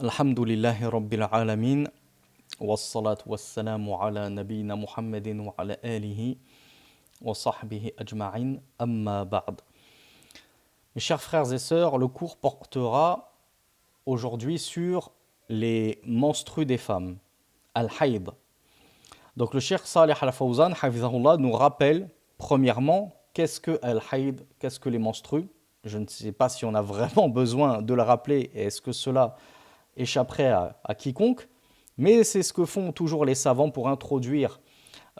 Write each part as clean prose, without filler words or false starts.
Alhamdulillahi Rabbil Alamin, wassalatu wassalamu ala nabiyyina Muhammadin wa ala alihi wa sahbihi ajma'in, amma ba'd. Mes chers frères et sœurs, le cours portera aujourd'hui sur les menstrues des femmes, al-hayd. Donc le cheikh Salih al-Fawzan, hafizahullah, nous rappelle premièrement qu'est-ce que al-hayd, qu'est-ce que les menstrues. Je ne sais pas si on a vraiment besoin de le rappeler et est-ce que cela échapperait à quiconque, mais c'est ce que font toujours les savants pour introduire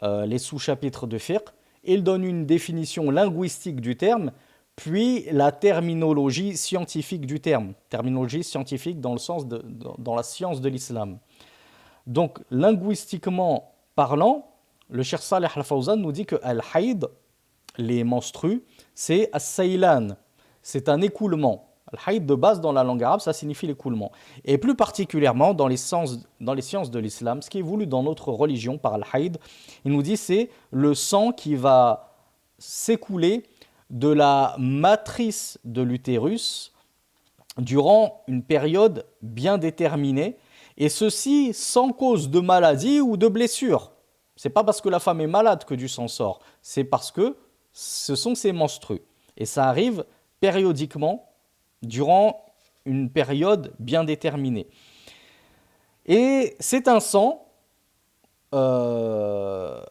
les sous-chapitres de fiqh. Ils donnent une définition linguistique du terme, puis la terminologie scientifique du terme. Terminologie scientifique dans le sens dans la science de l'islam. Donc, linguistiquement parlant, le cheikh Salih al-Fawzan nous dit que al-hayd, les menstrues, c'est as-saylan, c'est un écoulement. Al-hayd de base dans la langue arabe, ça signifie l'écoulement. Et plus particulièrement dans les sciences de l'islam, ce qui est voulu dans notre religion par al-hayd, il nous dit c'est le sang qui va s'écouler de la matrice de l'utérus durant une période bien déterminée, et ceci sans cause de maladie ou de blessure. C'est pas parce que la femme est malade que du sang sort, c'est parce que ce sont ses menstrues. Et ça arrive périodiquement durant une période bien déterminée. Et c'est un sang qu'Allah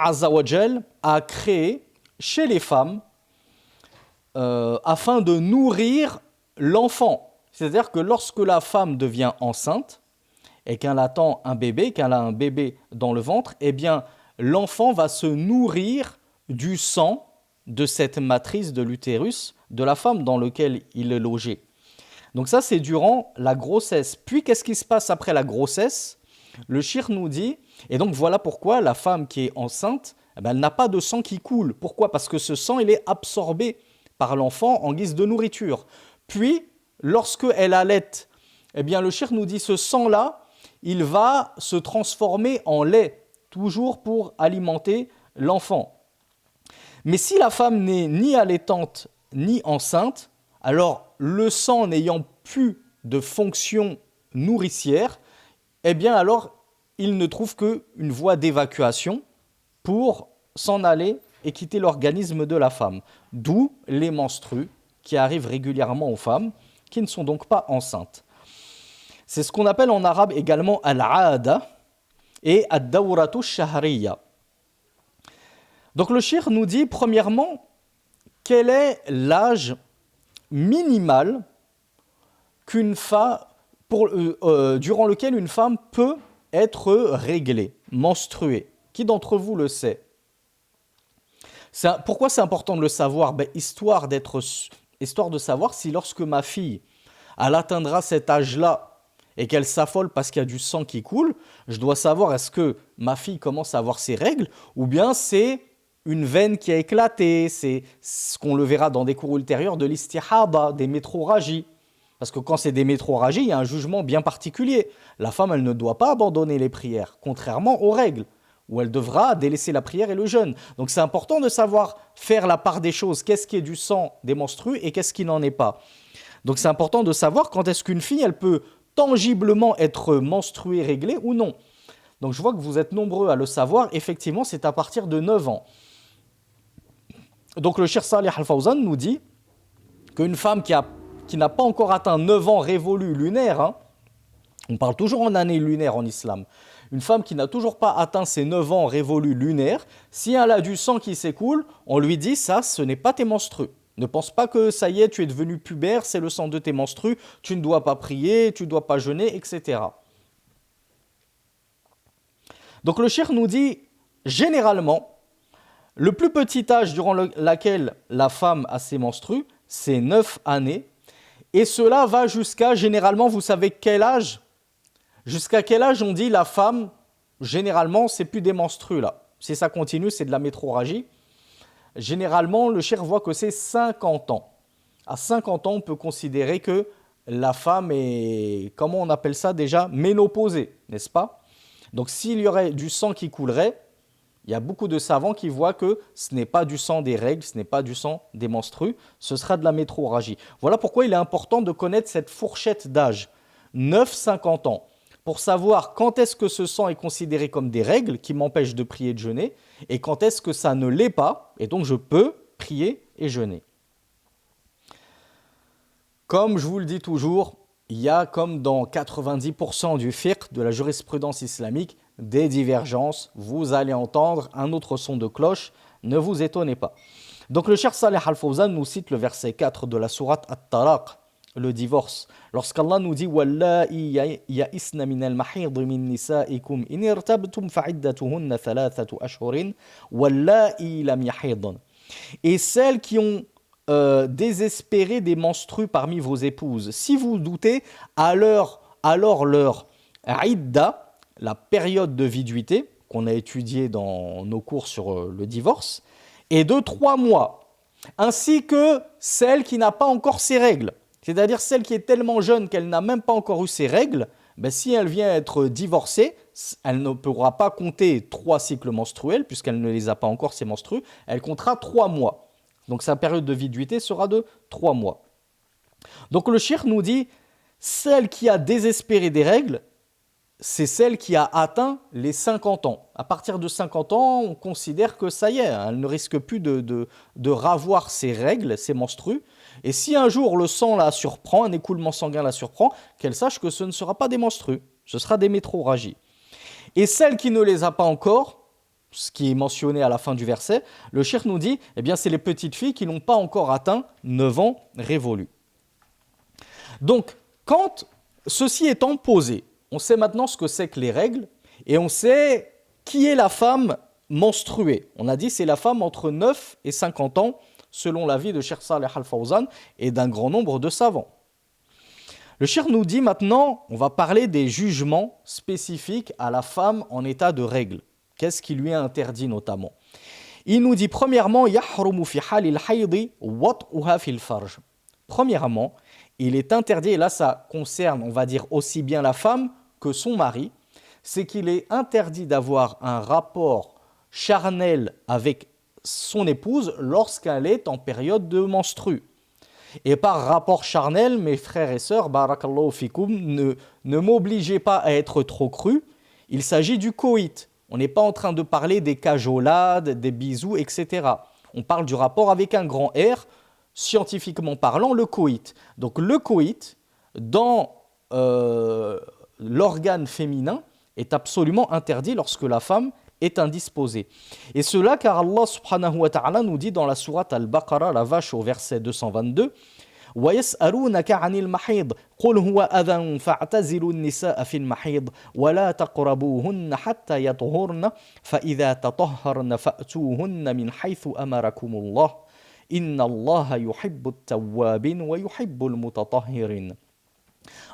Azza wa Jal a créé chez les femmes afin de nourrir l'enfant. C'est-à-dire que lorsque la femme devient enceinte et qu'elle attend un bébé, qu'elle a un bébé dans le ventre, eh bien l'enfant va se nourrir du sang de cette matrice de l'utérus de la femme dans laquelle il est logé. Donc ça, c'est durant la grossesse. Puis, qu'est-ce qui se passe après la grossesse? Le cheikh nous dit, et donc voilà pourquoi la femme qui est enceinte, elle n'a pas de sang qui coule. Pourquoi? Parce que ce sang, il est absorbé par l'enfant en guise de nourriture. Puis, lorsque elle allaite, eh bien, le cheikh nous dit, ce sang-là, il va se transformer en lait, toujours pour alimenter l'enfant. Mais si la femme n'est ni allaitante ni enceinte, alors le sang n'ayant plus de fonction nourricière, eh bien alors il ne trouve qu'une voie d'évacuation pour s'en aller et quitter l'organisme de la femme. D'où les menstrues qui arrivent régulièrement aux femmes qui ne sont donc pas enceintes. C'est ce qu'on appelle en arabe également al-aada et ad-dawratu shahriya. Donc le cheikh nous dit premièrement quel est l'âge minimal durant lequel une femme peut être réglée, menstruée. Qui d'entre vous le sait? Pourquoi c'est important de le savoir? Histoire de savoir si lorsque ma fille elle atteindra cet âge-là et qu'elle s'affole parce qu'il y a du sang qui coule, je dois savoir est-ce que ma fille commence à avoir ses règles ou bien c'est une veine qui a éclaté, c'est ce qu'on le verra dans des cours ultérieurs de l'istihaba, des métroragies. Parce que quand c'est des métroragies, il y a un jugement bien particulier. La femme, elle ne doit pas abandonner les prières, contrairement aux règles, où elle devra délaisser la prière et le jeûne. Donc c'est important de savoir faire la part des choses, qu'est-ce qui est du sang des menstrues et qu'est-ce qui n'en est pas. Donc c'est important de savoir quand est-ce qu'une fille, elle peut tangiblement être menstruée, réglée ou non. Donc je vois que vous êtes nombreux à le savoir, effectivement c'est à partir de 9 ans. Donc le cheikh Salih al-Fawzan nous dit qu'une femme qui n'a pas encore atteint 9 ans révolus lunaires, on parle toujours en année lunaire en islam, une femme qui n'a toujours pas atteint ses 9 ans révolus lunaires, si elle a du sang qui s'écoule, on lui dit ça, ce n'est pas tes menstrues. Ne pense pas que ça y est, tu es devenu pubère, c'est le sang de tes menstrues, tu ne dois pas prier, tu ne dois pas jeûner, etc. Donc le cheikh nous dit, généralement, le plus petit âge durant lequel la femme a ses menstrues, c'est 9 années. Et cela va jusqu'à, généralement, vous savez quel âge? Jusqu'à quel âge on dit la femme, généralement, c'est plus des menstrues là. Si ça continue, c'est de la métroragie. Généralement, le cheikh voit que c'est 50 ans. À 50 ans, on peut considérer que la femme est, comment on appelle ça déjà? Ménopausée, n'est-ce pas? Donc s'il y aurait du sang qui coulerait, il y a beaucoup de savants qui voient que ce n'est pas du sang des règles, ce n'est pas du sang des menstrues, ce sera de la métroragie. Voilà pourquoi il est important de connaître cette fourchette d'âge. 9-50 ans, pour savoir quand est-ce que ce sang est considéré comme des règles qui m'empêchent de prier et de jeûner, et quand est-ce que ça ne l'est pas, et donc je peux prier et jeûner. Comme je vous le dis toujours, il y a comme dans 90% du fiqh, de la jurisprudence islamique, des divergences. Vous allez entendre un autre son de cloche, ne vous étonnez pas. Donc le Cheikh Saleh Al-Fawzan nous cite le verset 4 de la sourate At-Talaq, le divorce. Lorsqu'Allah nous dit Wallahi ya'isna min al-mahid min nisa'ikum in irtabtum fa'iddatuhunna thalathatu ashhurin wallahi lam yahidun. Et celles qui ont désespéré des menstrues parmi vos épouses, si vous doutez, alors leur idda, la période de viduité qu'on a étudiée dans nos cours sur le divorce, est de 3 mois, ainsi que celle qui n'a pas encore ses règles. C'est-à-dire celle qui est tellement jeune qu'elle n'a même pas encore eu ses règles, ben si elle vient être divorcée, elle ne pourra pas compter 3 cycles menstruels, puisqu'elle ne les a pas encore, ses menstrues, elle comptera 3 mois. Donc sa période de viduité sera de 3 mois. Donc le cheikh nous dit, celle qui a désespéré des règles, c'est celle qui a atteint les 50 ans. À partir de 50 ans, on considère que ça y est, elle ne risque plus de ravoir ses règles, ses menstrues. Et si un jour le sang la surprend, un écoulement sanguin la surprend, qu'elle sache que ce ne sera pas des menstrues, ce sera des métrorragies. Et celle qui ne les a pas encore, ce qui est mentionné à la fin du verset, le cheikh nous dit, eh bien c'est les petites filles qui n'ont pas encore atteint 9 ans révolus. Donc, quand ceci étant posé, on sait maintenant ce que c'est que les règles et on sait qui est la femme menstruée. On a dit c'est la femme entre 9 et 50 ans, selon l'avis de Cheikh Saleh Al-Fawzan et d'un grand nombre de savants. Le cheikh nous dit maintenant, on va parler des jugements spécifiques à la femme en état de règle. Qu'est-ce qui lui est interdit notamment? Il nous dit premièrement, yahrumu fi halil haydi wat'uha fil farj. Premièrement, il est interdit, et là ça concerne, on va dire, aussi bien la femme que son mari, c'est qu'il est interdit d'avoir un rapport charnel avec son épouse lorsqu'elle est en période de menstrue. Et par rapport charnel, mes frères et sœurs, barakallahu fikoum, ne m'obligez pas à être trop cru, il s'agit du coït. On n'est pas en train de parler des cajolades, des bisous, etc. On parle du rapport avec un grand R, scientifiquement parlant, le coït. Donc le coït, dans l'organe féminin, est absolument interdit lorsque la femme est indisposée. Et cela car Allah subhanahu wa ta'ala nous dit dans la sourate Al-Baqarah, la vache au verset 222, وَيَسْأَلُونَكَ عَنِ الْمَحِيضِ قُلْ هُوَ أَذًى فَاعْتَزِلُوا النِّسَاءَ فِي الْمَحِيضِ وَلَا تَقْرَبُوهُنَّ حَتَّى يَطْهُرْنَ فَإِذَا تَطَهَّرْنَ فَأْتُوهُنَّ مِنْ حَيْثُ أَمَرَكُمُ اللَّهُ إِنَّ اللَّهَ يُحِبُّ التَّوَّابِينَ وَيُحِبُّ الْمُتَطَهِّرِينَ.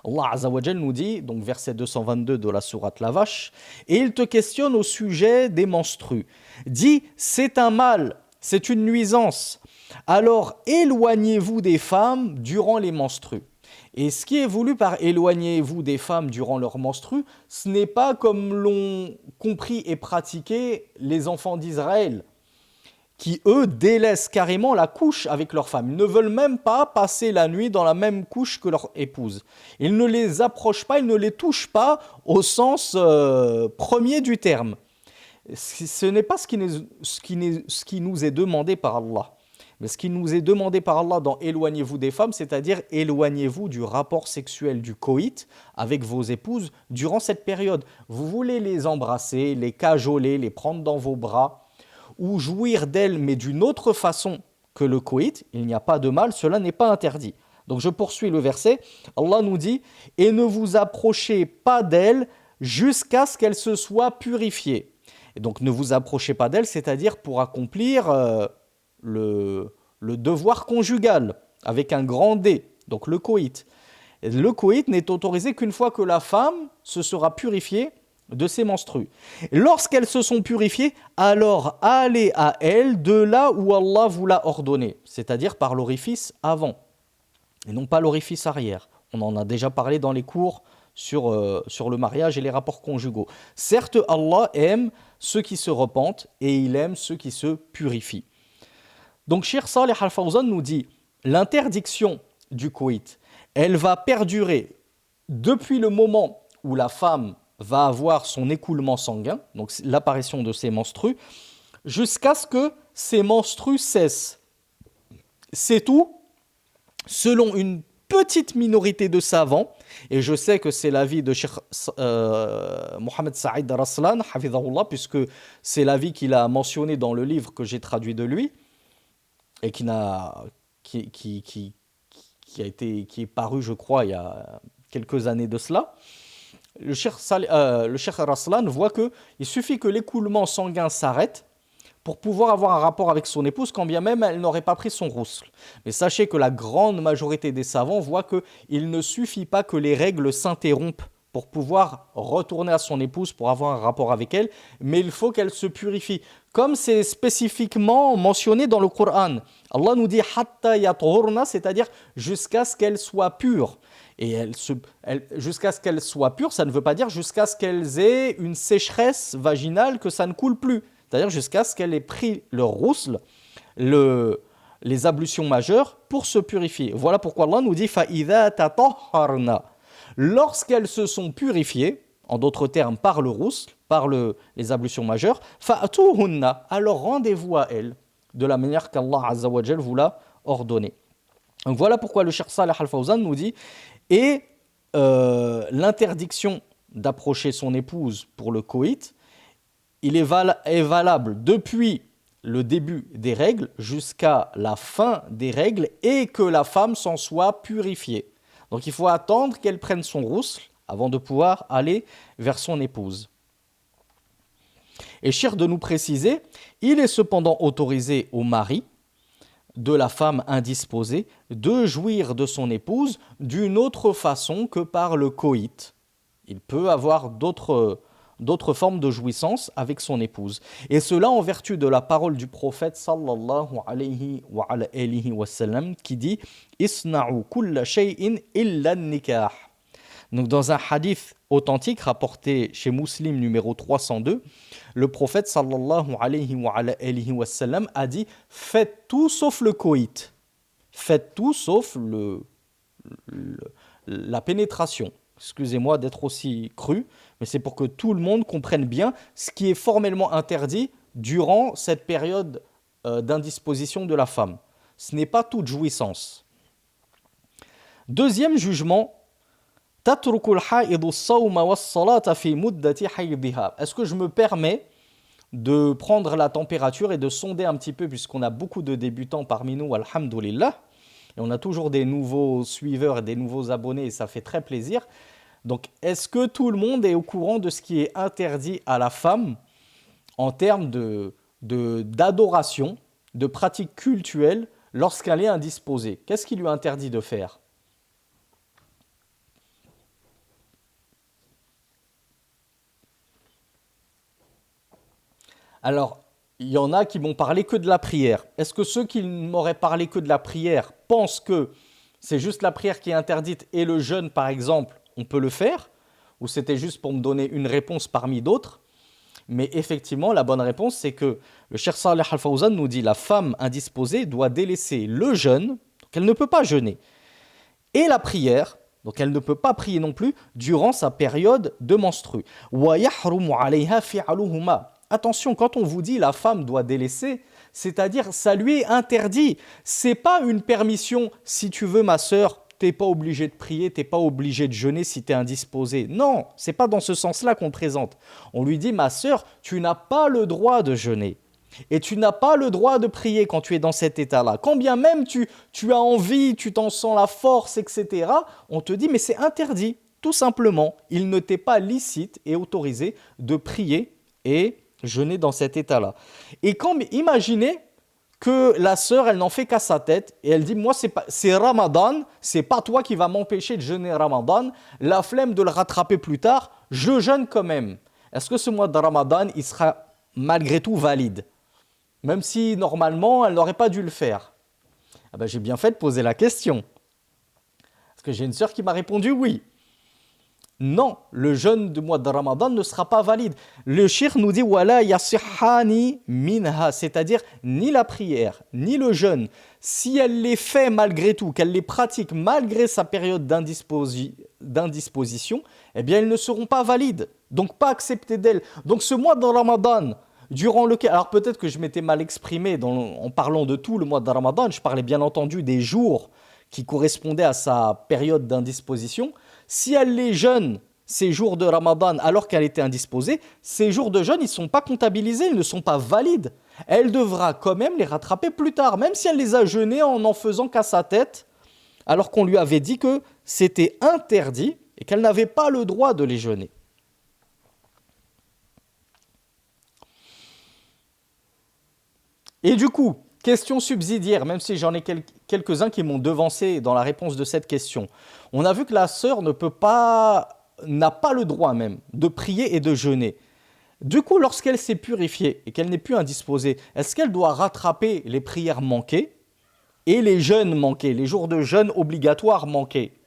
Allah Azza wa Jal nous dit, donc verset 222 de la sourate La Vache, et il te questionne au sujet des menstrues. Dis, c'est un mal, c'est une nuisance. Alors éloignez-vous des femmes durant les menstrues. Et ce qui est voulu par éloignez-vous des femmes durant leurs menstrues, ce n'est pas comme l'ont compris et pratiqué les enfants d'Israël, qui eux délaissent carrément la couche avec leurs femmes. Ils ne veulent même pas passer la nuit dans la même couche que leur épouse. Ils ne les approchent pas, ils ne les touchent pas au sens premier du terme. Ce n'est pas ce qui nous est demandé par Allah. Mais ce qui nous est demandé par Allah dans éloignez-vous des femmes, c'est-à-dire éloignez-vous du rapport sexuel du coït avec vos épouses durant cette période. Vous voulez les embrasser, les cajoler, les prendre dans vos bras ou jouir d'elles, mais d'une autre façon que le coït, il n'y a pas de mal, cela n'est pas interdit. Donc je poursuis le verset, Allah nous dit « Et ne vous approchez pas d'elles jusqu'à ce qu'elles se soient purifiées. » Et donc ne vous approchez pas d'elles, c'est-à-dire pour accomplir le devoir conjugal, avec un grand D, donc le coït. Et le coït n'est autorisé qu'une fois que la femme se sera purifiée de ses menstrues. Lorsqu'elles se sont purifiées, alors allez à elles de là où Allah vous l'a ordonné, c'est-à-dire par l'orifice avant, et non pas l'orifice arrière. On en a déjà parlé dans les cours sur le mariage et les rapports conjugaux. Certes, Allah aime ceux qui se repentent et il aime ceux qui se purifient. Donc, Cheikh Saleh Al-Fawzan nous dit, l'interdiction du coït, elle va perdurer depuis le moment où la femme va avoir son écoulement sanguin, donc l'apparition de ses menstrues, jusqu'à ce que ces menstrues cessent. C'est tout, selon une petite minorité de savants, et je sais que c'est l'avis de Cheikh Mohamed Saïd Raslan, hafidhahullah, puisque c'est l'avis qu'il a mentionné dans le livre que j'ai traduit de lui, et qui est paru, je crois, il y a quelques années de cela. Le Cheikh Raslan voit qu'il suffit que l'écoulement sanguin s'arrête pour pouvoir avoir un rapport avec son épouse, quand bien même elle n'aurait pas pris son rousl. Mais sachez que la grande majorité des savants voient qu'il ne suffit pas que les règles s'interrompent pour pouvoir retourner à son épouse, pour avoir un rapport avec elle, mais il faut qu'elle se purifie. Comme c'est spécifiquement mentionné dans le Coran. Allah nous dit « hatta yathurna », c'est-à-dire jusqu'à ce qu'elle soit pure. Et jusqu'à ce qu'elle soit pure, ça ne veut pas dire jusqu'à ce qu'elles aient une sécheresse vaginale, que ça ne coule plus. C'est-à-dire jusqu'à ce qu'elle ait pris le rousl, les ablutions majeures, pour se purifier. Voilà pourquoi Allah nous dit « fa'idha tatahharna ». Lorsqu'elles se sont purifiées, en d'autres termes par le rousl, par les ablutions majeures, « fa'atuhunna », alors rendez-vous à elles, de la manière qu'Allah Azza wa Jal vous l'a ordonné. Donc voilà pourquoi le Cheikh Saleh Al-Fawzan nous dit « et l'interdiction d'approcher son épouse pour le coït, il est valable depuis le début des règles jusqu'à la fin des règles et que la femme s'en soit purifiée. » Donc il faut attendre qu'elle prenne son rousl avant de pouvoir aller vers son épouse. Et cher de nous préciser, il est cependant autorisé au mari de la femme indisposée de jouir de son épouse d'une autre façon que par le coït. Il peut avoir d'autres formes de jouissance avec son épouse. Et cela en vertu de la parole du prophète sallallahu alayhi wa sallam qui dit « Isna'u kulla shay'in illa nikah ». Donc dans un hadith authentique rapporté chez Muslim numéro 302, le prophète sallallahu alayhi wa sallam a dit « Faites tout sauf le coït ». Faites tout sauf la pénétration. Excusez-moi d'être aussi cru, mais c'est pour que tout le monde comprenne bien ce qui est formellement interdit durant cette période d'indisposition de la femme. Ce n'est pas toute jouissance. Deuxième jugement, est-ce que je me permets de prendre la température et de sonder un petit peu, puisqu'on a beaucoup de débutants parmi nous, alhamdoulilah, et on a toujours des nouveaux suiveurs et des nouveaux abonnés, et ça fait très plaisir. Donc, est-ce que tout le monde est au courant de ce qui est interdit à la femme en termes d'adoration, de pratiques cultuelles lorsqu'elle est indisposée? Qu'est-ce qui lui est interdit de faire? Alors, il y en a qui m'ont parlé que de la prière. Est-ce que ceux qui m'auraient parlé que de la prière pensent que c'est juste la prière qui est interdite et le jeûne, par exemple, on peut le faire? Ou c'était juste pour me donner une réponse parmi d'autres? Mais effectivement, la bonne réponse, c'est que le Cheikh Saleh Al-Fawzan nous dit la femme indisposée doit délaisser le jeûne, donc elle ne peut pas jeûner, et la prière, donc elle ne peut pas prier non plus durant sa période de menstrue. Wa yahrumu alayha fi'aluhuma. Attention, quand on vous dit la femme doit délaisser, c'est-à-dire ça lui est interdit. C'est pas une permission, si tu veux ma sœur, t'es pas obligé de prier, t'es pas obligé de jeûner si tu es indisposé. Non, c'est pas dans ce sens-là qu'on présente. On lui dit ma sœur, tu n'as pas le droit de jeûner. Et tu n'as pas le droit de prier quand tu es dans cet état-là. Quand bien même tu as envie, tu t'en sens la force, etc., on te dit mais c'est interdit. Tout simplement, il ne t'est pas licite et autorisé de prier et jeûner dans cet état-là. Et imaginez que la sœur, elle n'en fait qu'à sa tête et elle dit, moi c'est Ramadan, c'est pas toi qui va m'empêcher de jeûner Ramadan, la flemme de le rattraper plus tard, je jeûne quand même. Est-ce que ce mois de Ramadan, il sera malgré tout valide? Même si normalement, elle n'aurait pas dû le faire. Ah ben, j'ai bien fait de poser la question. Parce que j'ai une sœur qui m'a répondu oui. Non, le jeûne du mois de Ramadan ne sera pas valide. Le cheikh nous dit wala yasihani minha, c'est-à-dire ni la prière, ni le jeûne, si elle les fait malgré tout, qu'elle les pratique malgré sa période d'indisposition, eh bien, elles ne seront pas valides, donc pas acceptées d'elles. Donc ce mois de Ramadan, durant lequel, alors peut-être que je m'étais mal exprimé en parlant de tout le mois de Ramadan, je parlais bien entendu des jours qui correspondaient à sa période d'indisposition. Si elle les jeûne ces jours de Ramadan alors qu'elle était indisposée, ces jours de jeûne, ils ne sont pas comptabilisés, ils ne sont pas valides. Elle devra quand même les rattraper plus tard, même si elle les a jeûnés en n'en faisant qu'à sa tête, alors qu'on lui avait dit que c'était interdit et qu'elle n'avait pas le droit de les jeûner. Et du coup, question subsidiaire, même si j'en ai quelques-uns qui m'ont devancé dans la réponse de cette question. On a vu que la sœur n'a pas le droit même de prier et de jeûner. Du coup, lorsqu'elle s'est purifiée et qu'elle n'est plus indisposée, est-ce qu'elle doit rattraper les prières manquées et les jeûnes manqués, les jours de jeûne obligatoires manqués?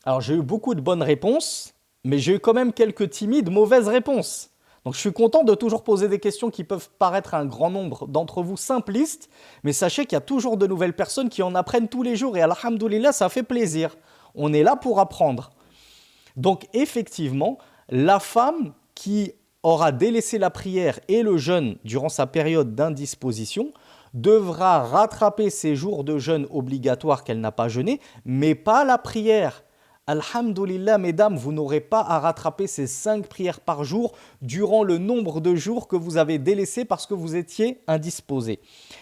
Alors, j'ai eu beaucoup de bonnes réponses, mais j'ai eu quand même quelques timides, mauvaises réponses. Donc, je suis content de toujours poser des questions qui peuvent paraître à un grand nombre d'entre vous simplistes, mais sachez qu'il y a toujours de nouvelles personnes qui en apprennent tous les jours et alhamdoulilah, ça fait plaisir. On est là pour apprendre. Donc, effectivement, la femme qui aura délaissé la prière et le jeûne durant sa période d'indisposition devra rattraper ses jours de jeûne obligatoires qu'elle n'a pas jeûné, mais pas la prière. Alhamdulillah, mesdames, vous n'aurez pas à rattraper ces 5 prières par jour durant le nombre de jours que vous avez délaissé parce que vous étiez indisposé.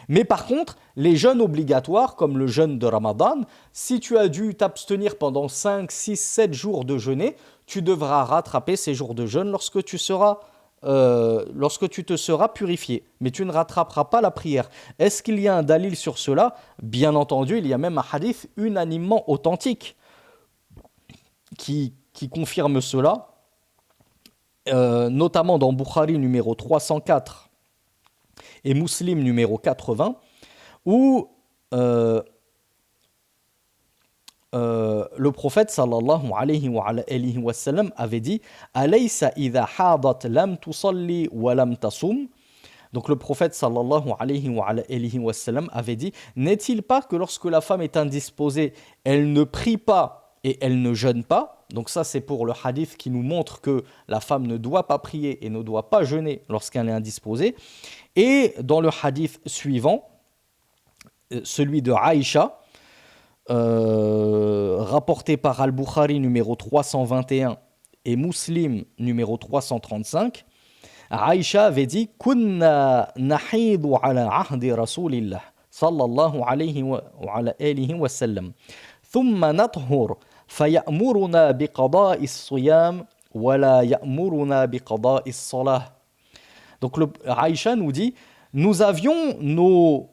Mais par contre, les jeûnes obligatoires, comme le jeûne de Ramadan, si tu as dû t'abstenir pendant 5, 6, 7 jours de jeûner, tu devras rattraper ces jours de jeûne lorsque tu te seras purifié. Mais tu ne rattraperas pas la prière. Est-ce qu'il y a un dalil sur cela? Bien entendu, il y a même un hadith unanimement authentique qui confirme cela, notamment dans Bukhari numéro 304 et Muslim numéro 80, où le prophète sallallahu alayhi wa sallam avait dit Alaysa idha hadat lam tusalli wa lam tasum. Donc le prophète sallallahu alayhi wa sallam avait dit n'est-il pas que lorsque la femme est indisposée, elle ne prie pas et elle ne jeûne pas? Donc ça c'est pour le hadith qui nous montre que la femme ne doit pas prier et ne doit pas jeûner lorsqu'elle est indisposée. Et dans le hadith suivant, celui de Aïcha, rapporté par Al-Bukhari numéro 321 et Muslim numéro 335, Aïcha avait dit Kunna nahidu ala ahdi rasulillah sallallahu alayhi wa sallam thumma nathur fayamuruna biqada'i as-siyam wa la ya'muruna biqada'i as-salah. Donc Aïcha nous dit nous avions nos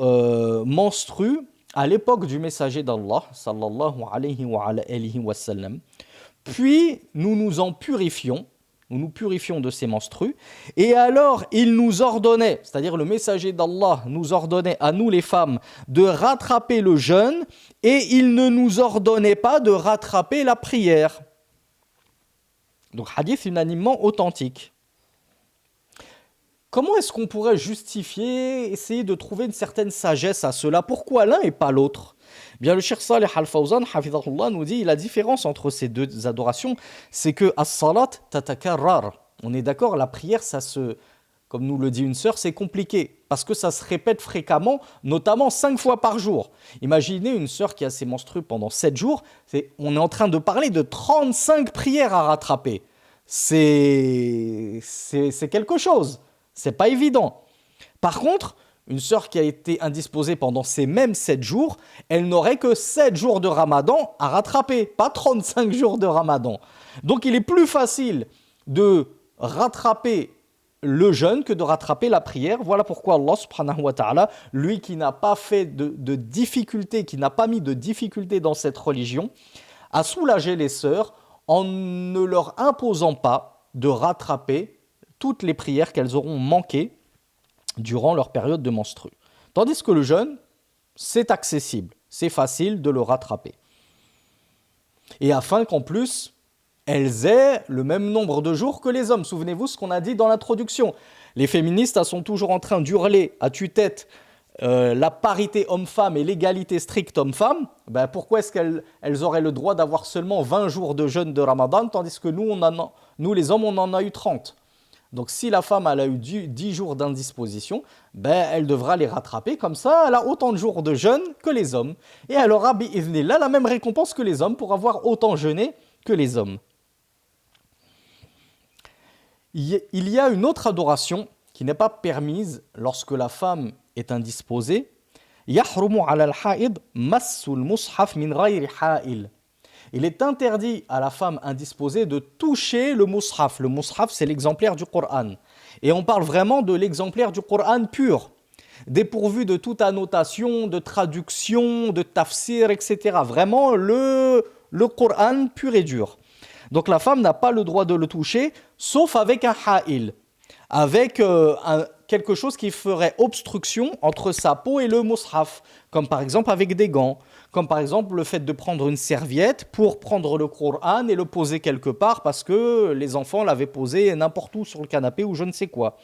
menstrues à l'époque du messager d'Allah sallallahu alayhi wa sallam, puis nous nous purifions de ces menstrues, et alors il nous ordonnait, c'est-à-dire le messager d'Allah nous ordonnait à nous les femmes de rattraper le jeûne, et il ne nous ordonnait pas de rattraper la prière. Donc hadith unanimement authentique. Comment est-ce qu'on pourrait justifier, essayer de trouver une certaine sagesse à cela? Pourquoi l'un et pas l'autre? Bien, le Cheikh Salih Al-Fawzan, hafidhahullah, nous dit la différence entre ces deux adorations, c'est que as-salat tatakarrar. On est d'accord, la prière, comme nous le dit une sœur, c'est compliqué parce que ça se répète fréquemment, notamment 5 fois par jour. Imaginez une sœur qui a ses menstrues pendant 7 jours, on est en train de parler de 35 prières à rattraper. C'est quelque chose. C'est pas évident. Par contre, une sœur qui a été indisposée pendant ces mêmes 7 jours, elle n'aurait que 7 jours de Ramadan à rattraper, pas 35 jours de Ramadan. Donc il est plus facile de rattraper le jeûne que de rattraper la prière. Voilà pourquoi Allah subhanahu wa ta'ala, lui qui n'a pas fait de difficulté, qui n'a pas mis de difficulté dans cette religion, a soulagé les sœurs en ne leur imposant pas de rattraper toutes les prières qu'elles auront manquées durant leur période de menstrues. Tandis que le jeûne, c'est accessible, c'est facile de le rattraper. Et afin qu'en plus, elles aient le même nombre de jours que les hommes. Souvenez-vous ce qu'on a dit dans l'introduction. Les féministes elles sont toujours en train d'hurler à tue-tête la parité homme-femme et l'égalité stricte homme-femme, ben pourquoi est-ce qu'elles auraient le droit d'avoir seulement 20 jours de jeûne de Ramadan, tandis que nous les hommes, on en a eu 30. Donc si la femme elle a eu 10 jours d'indisposition, ben, elle devra les rattraper, comme ça elle a autant de jours de jeûne que les hommes. Et elle aura bi'idhnillah la même récompense que les hommes pour avoir autant jeûné que les hommes. Il y a une autre adoration qui n'est pas permise lorsque la femme est indisposée. يحرم على الحائض مس المصحف من غير حائل. Il est interdit à la femme indisposée de toucher le mushaf. Le mushaf, c'est l'exemplaire du Coran. Et on parle vraiment de l'exemplaire du Coran pur, dépourvu de toute annotation, de traduction, de tafsir, etc. Vraiment le Coran pur et dur. Donc la femme n'a pas le droit de le toucher, sauf avec un ha'il, avec quelque chose qui ferait obstruction entre sa peau et le mushaf, comme par exemple avec des gants, comme par exemple le fait de prendre une serviette pour prendre le Coran et le poser quelque part parce que les enfants l'avaient posé n'importe où sur le canapé ou je ne sais quoi.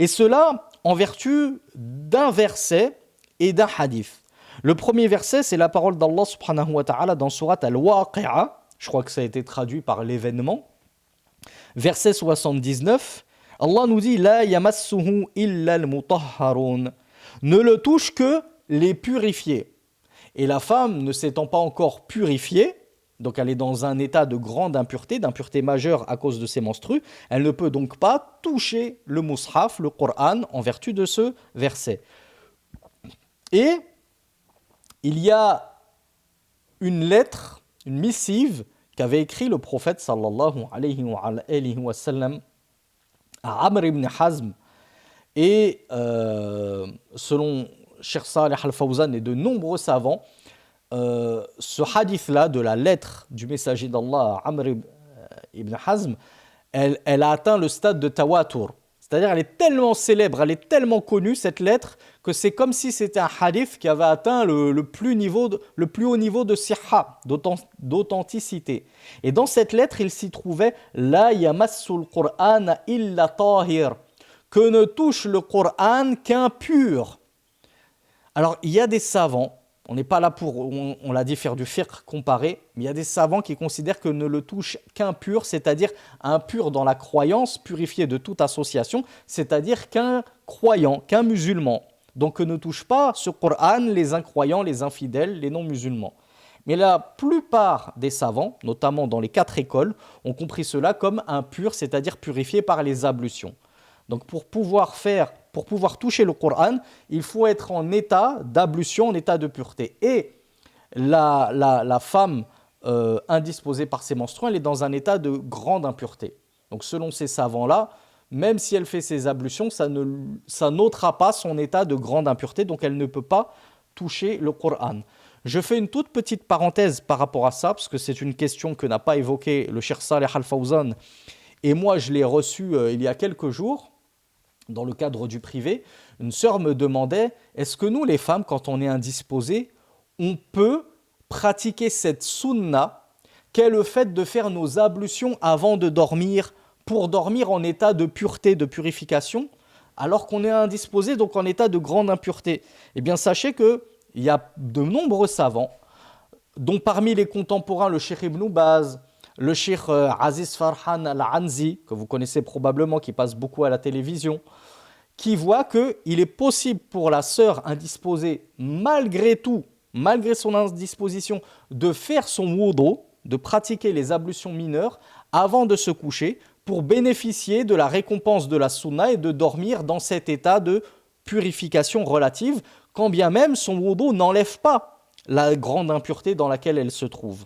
Et cela en vertu d'un verset et d'un hadith. Le premier verset, c'est la parole d'Allah subhanahu wa ta'ala dans surat Al-Waqi'a, je crois que ça a été traduit par l'événement. Verset 79, Allah nous dit « La yamassuhu illa al-mutahharun » ne le touche que les purifiés. Et la femme, ne s'étant pas encore purifiée, donc elle est dans un état de grande impureté, d'impureté majeure à cause de ses menstrues, elle ne peut donc pas toucher le mushaf, le Coran, en vertu de ce verset. Et il y a une lettre, une missive qu'avait écrit le prophète sallallahu alayhi wa sallam à Amr ibn Hazm. Et selon Cheikh Saleh Al-Fawzan et de nombreux savants, ce hadith-là de la lettre du messager d'Allah à Amr ibn Hazm, elle a atteint le stade de tawatur. C'est-à-dire elle est tellement célèbre, elle est tellement connue cette lettre que c'est comme si c'était un hadith qui avait atteint le plus haut niveau de sihha, d'authenticité. Et dans cette lettre, il s'y trouvait La yamassul Qur'an illa tahir, que ne touche le Coran qu'un pur. Alors il y a des savants, on n'est pas là pour, on l'a dit, faire du fiqh comparé, mais il y a des savants qui considèrent que ne le touche qu'un pur, c'est-à-dire un pur dans la croyance, purifié de toute association, c'est-à-dire qu'un croyant, qu'un musulman. Donc que ne touche pas ce Coran les incroyants, les infidèles, les non-musulmans. Mais la plupart des savants, notamment dans les 4 écoles, ont compris cela comme un pur, c'est-à-dire purifié par les ablutions. Donc pour pouvoir toucher le Coran, il faut être en état d'ablution, en état de pureté. Et la femme indisposée par ses menstrues, elle est dans un état de grande impureté. Donc selon ces savants-là, même si elle fait ses ablutions, ça n'ôtera pas son état de grande impureté, donc elle ne peut pas toucher le Coran. Je fais une toute petite parenthèse par rapport à ça, parce que c'est une question que n'a pas évoquée le Cheikh Saleh Al-Fawzan, et moi je l'ai reçue il y a quelques jours, dans le cadre du privé. Une sœur me demandait, est-ce que nous les femmes, quand on est indisposées, on peut pratiquer cette sunna qu'est le fait de faire nos ablutions avant de dormir, pour dormir en état de pureté, de purification, alors qu'on est indisposé, donc en état de grande impureté. Eh bien sachez qu'il y a de nombreux savants, dont parmi les contemporains le Cheikh Ibn Baz, le Cheikh Aziz Farhan Al-Anzi, que vous connaissez probablement, qui passe beaucoup à la télévision, qui voit qu'il est possible pour la sœur indisposée, malgré tout, malgré son indisposition, de faire son wudu, de pratiquer les ablutions mineures avant de se coucher, pour bénéficier de la récompense de la sunna et de dormir dans cet état de purification relative, quand bien même son wudu n'enlève pas la grande impureté dans laquelle elle se trouve.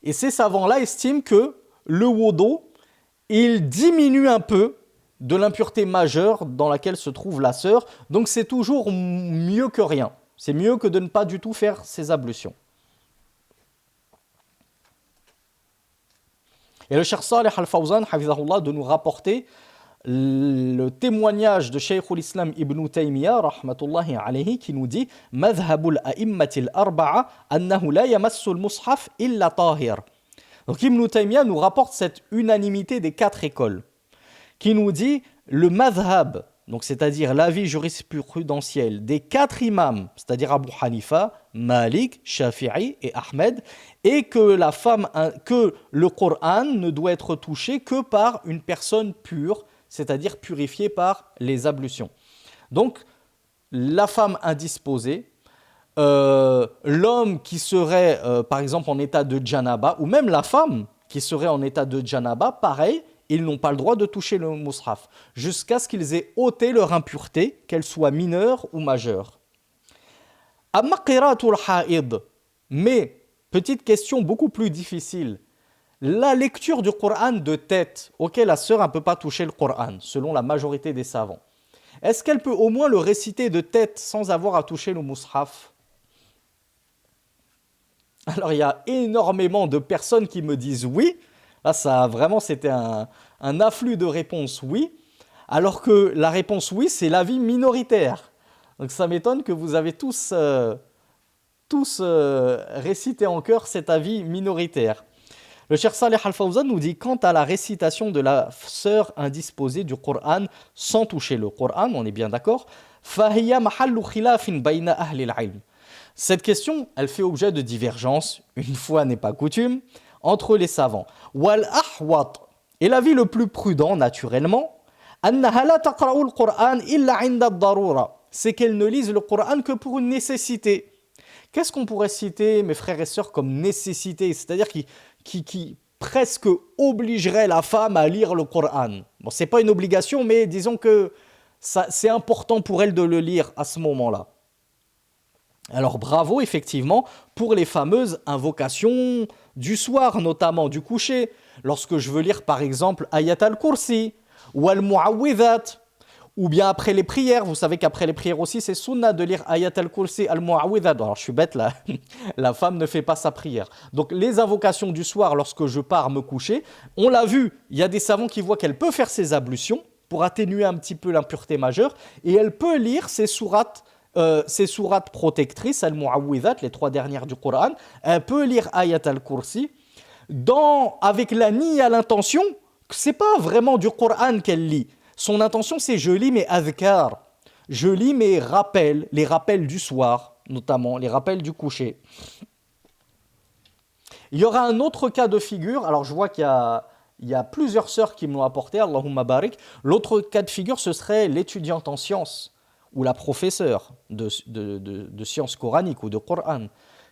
Et ces savants-là estiment que le wudu, il diminue un peu de l'impureté majeure dans laquelle se trouve la sœur. Donc c'est toujours mieux que rien. C'est mieux que de ne pas du tout faire ces ablutions. Et le Cheikh Saleh Al-Fawzan, hafizahullah, de nous rapporter le témoignage de Cheikh al-Islam Ibn Taymiyyah rahmatullahi alayhi qui nous dit madhhabul a'immatil arba'a annahu la yamassul mushaf illa tahir. Donc Ibn Taymiyyah nous rapporte cette unanimité des 4 écoles qui nous dit le madhhab donc c'est-à-dire l'avis jurisprudentiel des 4 imams, c'est-à-dire Abu Hanifa, Malik, Shafi'i et Ahmed, et que le Coran ne doit être touché que par une personne pure, c'est-à-dire purifiée par les ablutions. Donc, la femme indisposée, l'homme qui serait, par exemple, en état de janaba, ou même la femme qui serait en état de janaba, pareil, ils n'ont pas le droit de toucher le mushaf, jusqu'à ce qu'ils aient ôté leur impureté, qu'elle soit mineure ou majeure. Amma qira'atul ha'id, mais, petite question beaucoup plus difficile, la lecture du Coran de tête, ok, la sœur ne peut pas toucher le Coran, selon la majorité des savants. Est-ce qu'elle peut au moins le réciter de tête sans avoir à toucher le mushaf? Alors il y a énormément de personnes qui me disent oui. Là, ça vraiment, c'était un afflux de réponses oui. Alors que la réponse oui, c'est l'avis minoritaire. Donc ça m'étonne que vous avez tous récité en chœur cet avis minoritaire. Le Cheikh Saleh Al-Fawzan nous dit quant à la récitation de la sœur indisposée du Coran sans toucher le Coran, on est bien d'accord, فَهِيَ مَحَلُّ خِلَافٍ بَيْنَ أَهْلِ الْعِلْمِ. Cette question, elle fait objet de divergence, une fois n'est pas coutume, entre les savants. Wal ahwat, et l'avis le plus prudent, naturellement, أنها لا تقرأ القرآن إلا عند الضرورة, c'est qu'elle ne lise le Coran que pour une nécessité. Qu'est-ce qu'on pourrait citer, mes frères et sœurs, comme nécessité, c'est-à-dire qui presque obligerait la femme à lire le Coran? Bon, c'est pas une obligation, mais disons que c'est important pour elle de le lire à ce moment-là. Alors bravo effectivement pour les fameuses invocations du soir, notamment du coucher. Lorsque je veux lire par exemple Ayat al-Kursi ou al-Mu'awwidhat, ou bien après les prières, vous savez qu'après les prières aussi c'est sunna de lire Ayat al-Kursi, al-Mu'awwidhat. Alors je suis bête là, la femme ne fait pas sa prière. Donc les invocations du soir lorsque je pars me coucher, on l'a vu, il y a des savants qui voient qu'elle peut faire ses ablutions pour atténuer un petit peu l'impureté majeure et elle peut lire ses sourates protectrices, al-Mu'awwidhat, les 3 dernières du Coran. Elle peut lire Ayat al-Kursi avec la niyya, l'intention que c'est pas vraiment du Coran qu'elle lit. Son intention c'est je lis mes adhkar, je lis mes rappels, les rappels du soir, notamment les rappels du coucher. Il y aura un autre cas de figure, alors je vois qu'il y a plusieurs sœurs qui me l'ont apporté, Allahumma barik. L'autre cas de figure ce serait l'étudiante en sciences ou la professeure de sciences coraniques ou de Coran,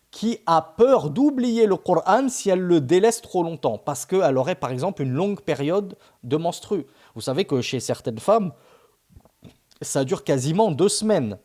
qui a peur d'oublier le Coran si elle le délaisse trop longtemps, parce qu'elle aurait par exemple une longue période de menstrues. Vous savez que chez certaines femmes, ça dure quasiment 2 semaines.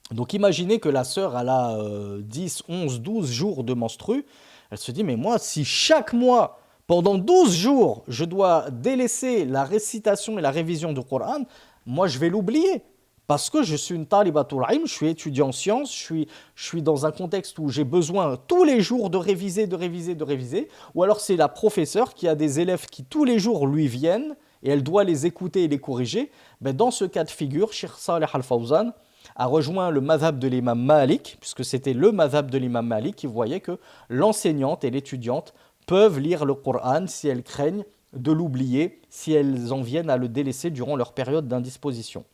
Donc imaginez que la sœur elle a 10, 11, 12 jours de menstrues, elle se dit mais moi si chaque mois, pendant 12 jours, je dois délaisser la récitation et la révision du Coran, moi je vais l'oublier. Parce que je suis une talibatul ilm, je suis étudiant en sciences, je suis dans un contexte où j'ai besoin tous les jours de réviser, ou alors c'est la professeure qui a des élèves qui tous les jours lui viennent et elle doit les écouter et les corriger. Ben dans ce cas de figure, Cheikh Saleh Al-Fawzan a rejoint le madhab de l'imam Malik, puisque c'était le madhab de l'imam Malik qui voyait que l'enseignante et l'étudiante peuvent lire le Coran si elles craignent de l'oublier, si elles en viennent à le délaisser durant leur période d'indisposition.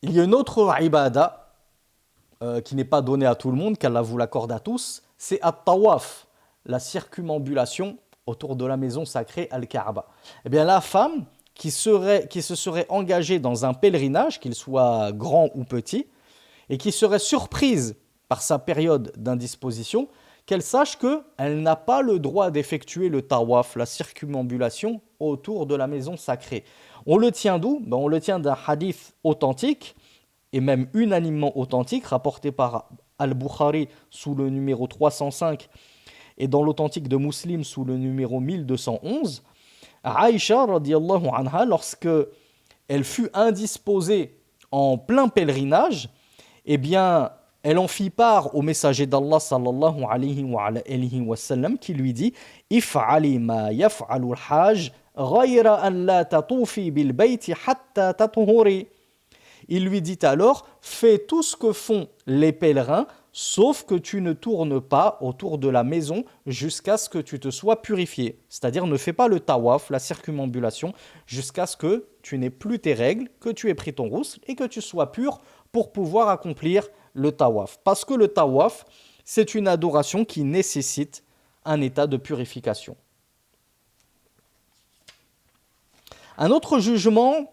Il y a une autre ibada qui n'est pas donnée à tout le monde, qu'Allah vous l'accorde à tous, c'est at-tawaf, la circumambulation autour de la maison sacrée Al-Kaaba. Eh bien la femme qui se serait engagée dans un pèlerinage, qu'il soit grand ou petit, et qui serait surprise par sa période d'indisposition, qu'elle sache qu'elle n'a pas le droit d'effectuer le tawaf, la circumambulation autour de la maison sacrée. On le tient d'où? On le tient d'un hadith authentique, et même unanimement authentique, rapporté par Al-Bukhari sous le numéro 305, et dans l'authentique de Muslim sous le numéro 1211. Aïcha, radiyallahu anha, lorsque elle fut indisposée en plein pèlerinage, eh bien, elle en fit part au messager d'Allah sallallahu alayhi wa sallam qui lui dit If'ali ma yaf'alu al-hajj ghayra an la tatufi bil bayti hatta tatuhuri. Il lui dit alors fais tout ce que font les pèlerins sauf que tu ne tournes pas autour de la maison jusqu'à ce que tu te sois purifié. C'est-à-dire ne fais pas le tawaf, la circumambulation, jusqu'à ce que tu n'aies plus tes règles, que tu aies pris ton ghusl et que tu sois pur pour pouvoir accomplir le tawaf. Parce que le tawaf, c'est une adoration qui nécessite un état de purification. Un autre jugement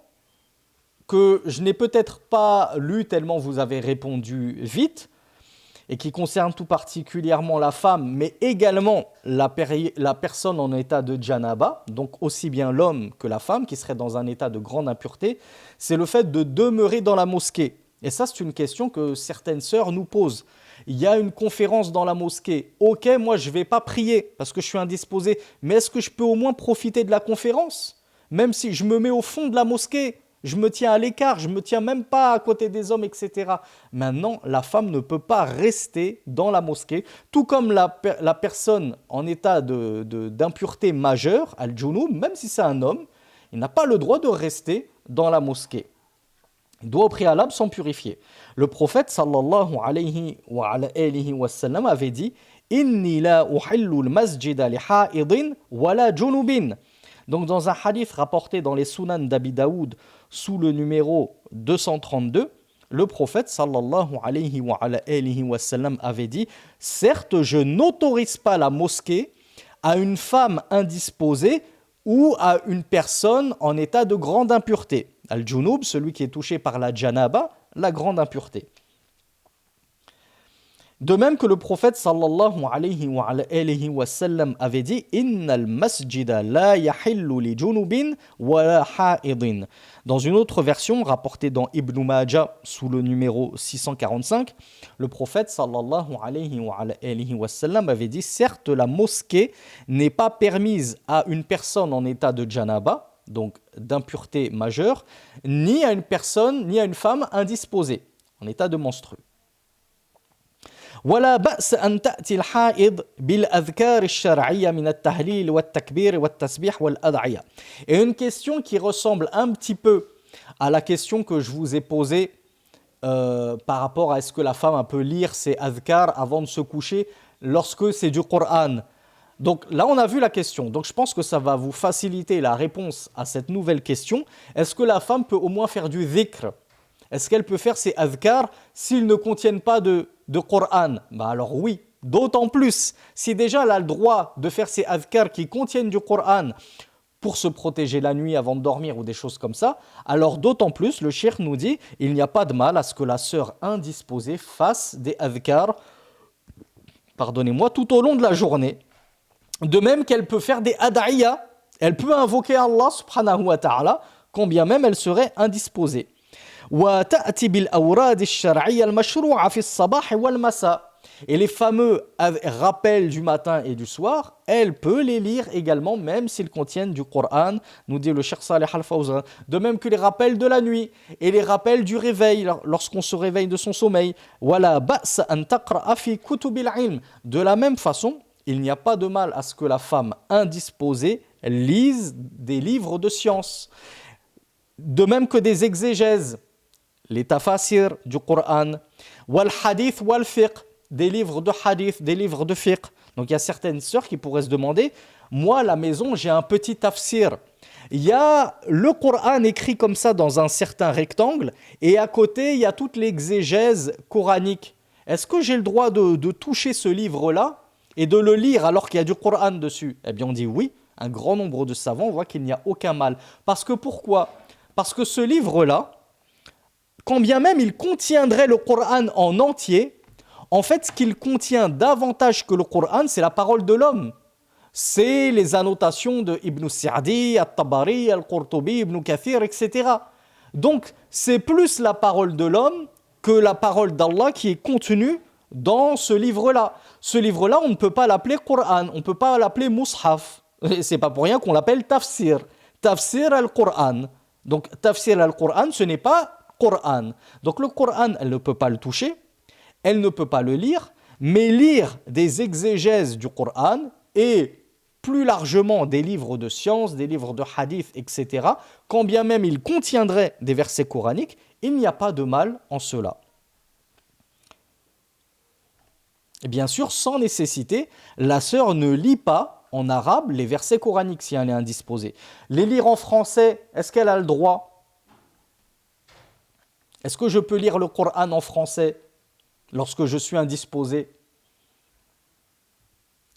que je n'ai peut-être pas lu tellement vous avez répondu vite, et qui concerne tout particulièrement la femme, mais également la personne en état de janaba, donc aussi bien l'homme que la femme qui serait dans un état de grande impureté, c'est le fait de demeurer dans la mosquée. Et ça, c'est une question que certaines sœurs nous posent. Il y a une conférence dans la mosquée. Ok, moi je ne vais pas prier parce que je suis indisposé, mais est-ce que je peux au moins profiter de la conférence? Même si je me mets au fond de la mosquée, je me tiens à l'écart, je ne me tiens même pas à côté des hommes, etc. Maintenant, la femme ne peut pas rester dans la mosquée, tout comme la personne en état d'impureté majeure, al-junub, même si c'est un homme, il n'a pas le droit de rester dans la mosquée. Il doit au préalable s'en purifier. Le prophète sallallahu alayhi wa sallam avait dit « Inni la uhillu al-masjida li ha'idin wa la junubin » Donc dans un hadith rapporté dans les Sunan d'Abi Daoud sous le numéro 232, le prophète sallallahu alayhi wa sallam avait dit « Certes, je n'autorise pas la mosquée à une femme indisposée ou à une personne en état de grande impureté. » Al-Junub, celui qui est touché par la janaba, la grande impureté. De même que le prophète sallallahu alayhi wa sallam avait dit Innal masjida la yahillu li junubin wa la ha'idin. Dans une autre version rapportée dans Ibn Majah sous le numéro 645, le prophète sallallahu alayhi wa sallam avait dit certes la mosquée n'est pas permise à une personne en état de janaba, donc d'impureté majeure, ni à une personne, ni à une femme indisposée, en état de menstru. ولا بأس أن تأتي الحائض بالأذكار الشرعية من التهليل والتكبير والتسبيح والأدعية. Et une question qui ressemble un petit peu à la question que je vous ai posée par rapport à est-ce que la femme peut lire ses adhkar avant de se coucher lorsque c'est du Coran. Donc là on a vu la question, donc je pense que ça va vous faciliter la réponse à cette nouvelle question. Est-ce que la femme peut au moins faire du dhikr? Est-ce qu'elle peut faire ses adhkar s'ils ne contiennent pas de Coran? Alors oui, d'autant plus, si déjà elle a le droit de faire ses adhkar qui contiennent du Coran pour se protéger la nuit avant de dormir ou des choses comme ça, alors d'autant plus, le cheikh nous dit, il n'y a pas de mal à ce que la sœur indisposée fasse des adhkar, tout au long de la journée. De même qu'elle peut faire des ad'iyah, elle peut invoquer Allah subhanahu wa ta'ala, quand bien même elle serait indisposée. وتأتي بالأوراد الشرعية المشروعة في الصباح والمساء. Et les fameux rappels du matin et du soir, elle peut les lire également, même s'ils contiennent du Coran, nous dit le Cheikh Saleh Al-Fawzan. De même que les rappels de la nuit et les rappels du réveil, lorsqu'on se réveille de son sommeil. ولا بأس أن تقرأ في كتب العلم. De la même façon, il n'y a pas de mal à ce que la femme indisposée lise des livres de science. De même que des exégèses, les tafasir du Coran, wal hadith wal fiqh, des livres de hadith, des livres de fiqh. Donc il y a certaines sœurs qui pourraient se demander, moi à la maison j'ai un petit tafsir. Il y a le Coran écrit comme ça dans un certain rectangle et à côté il y a toute l'exégèse coranique. Est-ce que j'ai le droit de toucher ce livre-là et de le lire alors qu'il y a du Coran dessus? Eh bien on dit oui, un grand nombre de savants voient qu'il n'y a aucun mal. Parce que pourquoi? Parce que ce livre-là, quand bien même il contiendrait le Coran en entier, en fait, ce qu'il contient davantage que le Coran, c'est la parole de l'homme. C'est les annotations de Ibn Sa'di, At-Tabari, Al-Qurtubi, Ibn Kathir, etc. Donc, c'est plus la parole de l'homme que la parole d'Allah qui est contenue dans ce livre-là. Ce livre-là, on ne peut pas l'appeler Coran, on ne peut pas l'appeler Mushaf. C'est pas pour rien qu'on l'appelle Tafsir. Tafsir al-Qur'an. Donc, Tafsir al-Qur'an, ce n'est pas Coran. Donc le Coran, elle ne peut pas le toucher, elle ne peut pas le lire, mais lire des exégèses du Coran et plus largement des livres de sciences, des livres de hadith, etc., quand bien même ils contiendraient des versets coraniques, il n'y a pas de mal en cela. Et bien sûr, sans nécessité, la sœur ne lit pas en arabe les versets coraniques si elle est indisposée. Les lire en français, est-ce qu'elle a le droit? Est-ce que je peux lire le Coran en français lorsque je suis indisposé?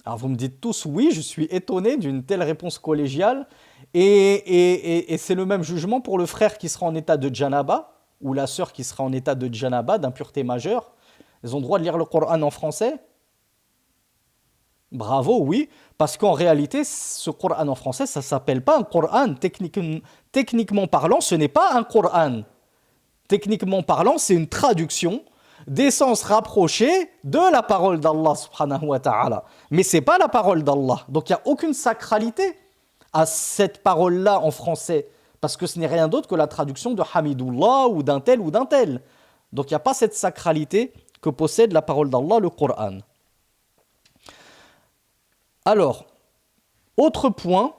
Alors vous me dites tous oui, je suis étonné d'une telle réponse collégiale. Et c'est le même jugement pour le frère qui sera en état de djanaba, ou la sœur qui sera en état de djanaba, d'impureté majeure. Ils ont le droit de lire le Coran en français? Bravo, oui, parce qu'en réalité, ce Coran en français, ça ne s'appelle pas un Coran. Techniquement parlant, ce n'est pas un Coran. Techniquement parlant, c'est une traduction d'essence rapprochée de la parole d'Allah subhanahu wa ta'ala. Mais ce n'est pas la parole d'Allah. Donc il n'y a aucune sacralité à cette parole-là en français. Parce que ce n'est rien d'autre que la traduction de Hamidullah ou d'un tel ou d'un tel. Donc il n'y a pas cette sacralité que possède la parole d'Allah, le Coran. Alors, autre point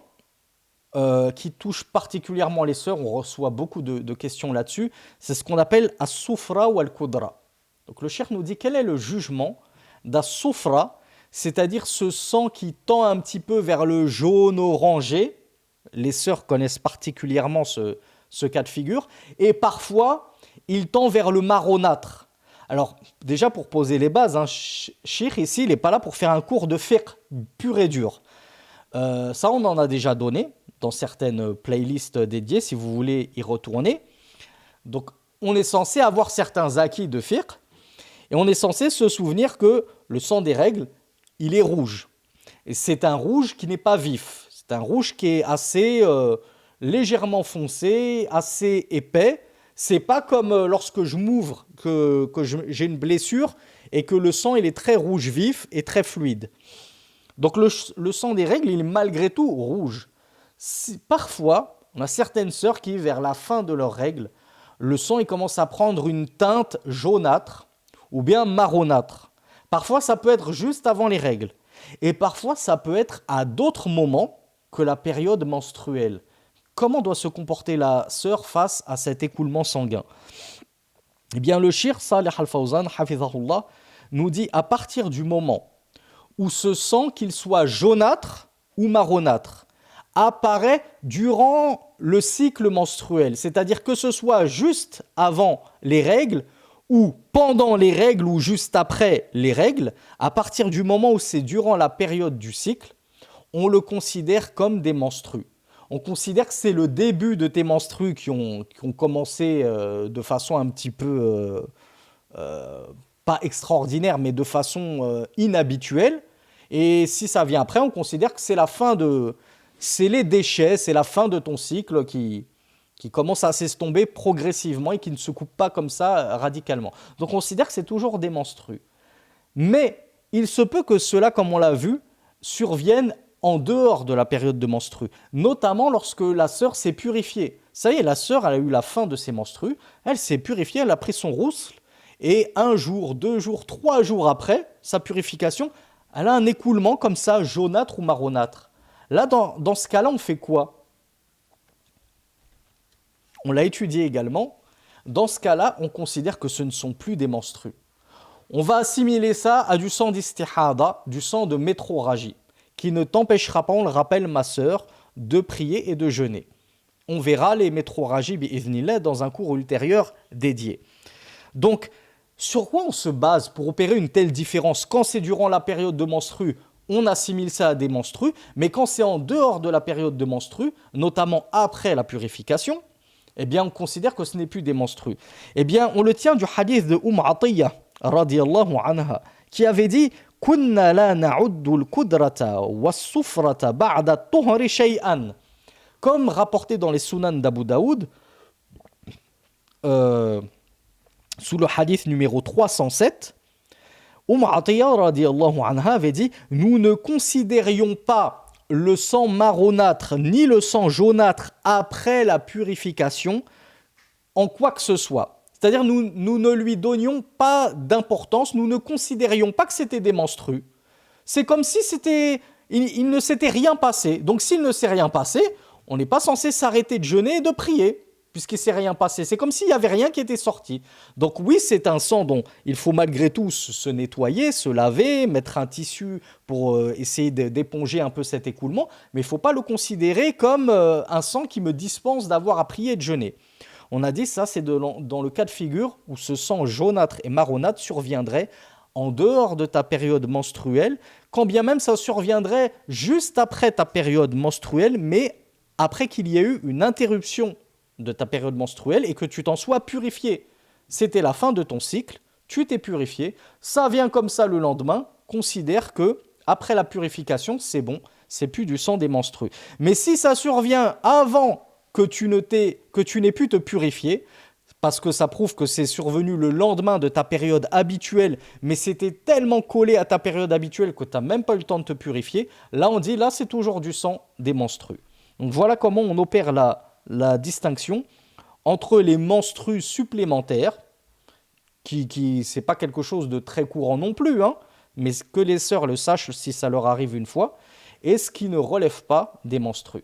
qui touche particulièrement les sœurs, on reçoit beaucoup de questions là-dessus, c'est ce qu'on appelle as-soufra ou al-kudra. Donc le cheikh nous dit quel est le jugement d'as-soufra, c'est-à-dire ce sang qui tend un petit peu vers le jaune orangé. Les sœurs connaissent particulièrement ce cas de figure, et parfois il tend vers le marronâtre. Alors déjà pour poser les bases, cheikh ici il n'est pas là pour faire un cours de fiqh pur et dur. Ça on en a déjà donné dans certaines playlists dédiées si vous voulez y retourner. Donc on est censé avoir certains acquis de fiqh et on est censé se souvenir que le sang des règles il est rouge. Et c'est un rouge qui n'est pas vif, c'est un rouge qui est assez légèrement foncé, assez épais. C'est pas comme lorsque je m'ouvre que j'ai une blessure et que le sang il est très rouge vif et très fluide. Donc le sang des règles il est malgré tout rouge. Parfois, on a certaines sœurs qui vers la fin de leurs règles, le sang il commence à prendre une teinte jaunâtre ou bien marronâtre. Parfois ça peut être juste avant les règles et parfois ça peut être à d'autres moments que la période menstruelle. Comment doit se comporter la sœur face à cet écoulement sanguin? Eh bien, le Cheikh Salih Al-Fawzan, hafizahullah, nous dit à partir du moment où ce sang, qu'il soit jaunâtre ou marronâtre, apparaît durant le cycle menstruel, c'est-à-dire que ce soit juste avant les règles ou pendant les règles ou juste après les règles, à partir du moment où c'est durant la période du cycle, on le considère comme des menstrues. On considère que c'est le début de tes menstrues qui ont commencé de façon un petit peu, pas extraordinaire, mais de façon inhabituelle. Et si ça vient après, on considère que c'est la fin c'est les déchets, c'est la fin de ton cycle qui commence à s'estomper progressivement et qui ne se coupe pas comme ça radicalement. Donc on considère que c'est toujours des menstrues. Mais il se peut que cela, comme on l'a vu, survienne en dehors de la période de menstrues, notamment lorsque la sœur s'est purifiée. Ça y est, la sœur, elle a eu la fin de ses menstrues, elle s'est purifiée, elle a pris son rousle, et 1 jour, 2 jours, 3 jours après sa purification, elle a un écoulement comme ça, jaunâtre ou marronâtre. Là, dans ce cas-là, on fait quoi? On l'a étudié également. Dans ce cas-là, on considère que ce ne sont plus des menstrues. On va assimiler ça à du sang d'istihada, du sang de métroragie, qui ne t'empêchera pas, on le rappelle ma sœur, de prier et de jeûner. On verra les métroragies bi'idhnillah dans un cours ultérieur dédié. Donc, sur quoi on se base pour opérer une telle différence? Quand c'est durant la période de menstrues, on assimile ça à des menstrues, mais quand c'est en dehors de la période de menstrues, notamment après la purification, eh bien on considère que ce n'est plus des menstrues. Eh bien on le tient du hadith de Atiyya radiyallahu anha qui avait dit كنا لا نعد القدرة والصفرة بعد الطهر شيئا. Comme rapporté dans les Sunan d'Abu Daoud, sous le hadith numéro 307, Atiyya radiyallahu anha avait dit nous ne considérions pas le sang marronâtre ni le sang jaunâtre après la purification en quoi que ce soit. C'est-à-dire nous ne lui donnions pas d'importance, nous ne considérions pas que c'était des menstrues. C'est comme si il ne s'était rien passé. Donc s'il ne s'est rien passé, on n'est pas censé s'arrêter de jeûner et de prier, puisqu'il ne s'est rien passé. C'est comme s'il n'y avait rien qui était sorti. Donc oui, c'est un sang dont il faut malgré tout se nettoyer, se laver, mettre un tissu pour essayer d'éponger un peu cet écoulement, mais il ne faut pas le considérer comme un sang qui me dispense d'avoir à prier et de jeûner. On a dit ça, c'est dans le cas de figure où ce sang jaunâtre et marronâtre surviendrait en dehors de ta période menstruelle, quand bien même ça surviendrait juste après ta période menstruelle, mais après qu'il y ait eu une interruption de ta période menstruelle et que tu t'en sois purifié. C'était la fin de ton cycle, tu t'es purifié, ça vient comme ça le lendemain, considère que après la purification, c'est bon, c'est plus du sang des menstrues. Mais si ça survient avant que tu n'aies pu te purifier, parce que ça prouve que c'est survenu le lendemain de ta période habituelle, mais c'était tellement collé à ta période habituelle que tu n'as même pas eu le temps de te purifier, là on dit, là c'est toujours du sang des menstrues. Donc voilà comment on opère la distinction entre les menstrues supplémentaires, qui c'est pas quelque chose de très courant non plus, hein, mais que les sœurs le sachent si ça leur arrive une fois, et ce qui ne relève pas des menstrues.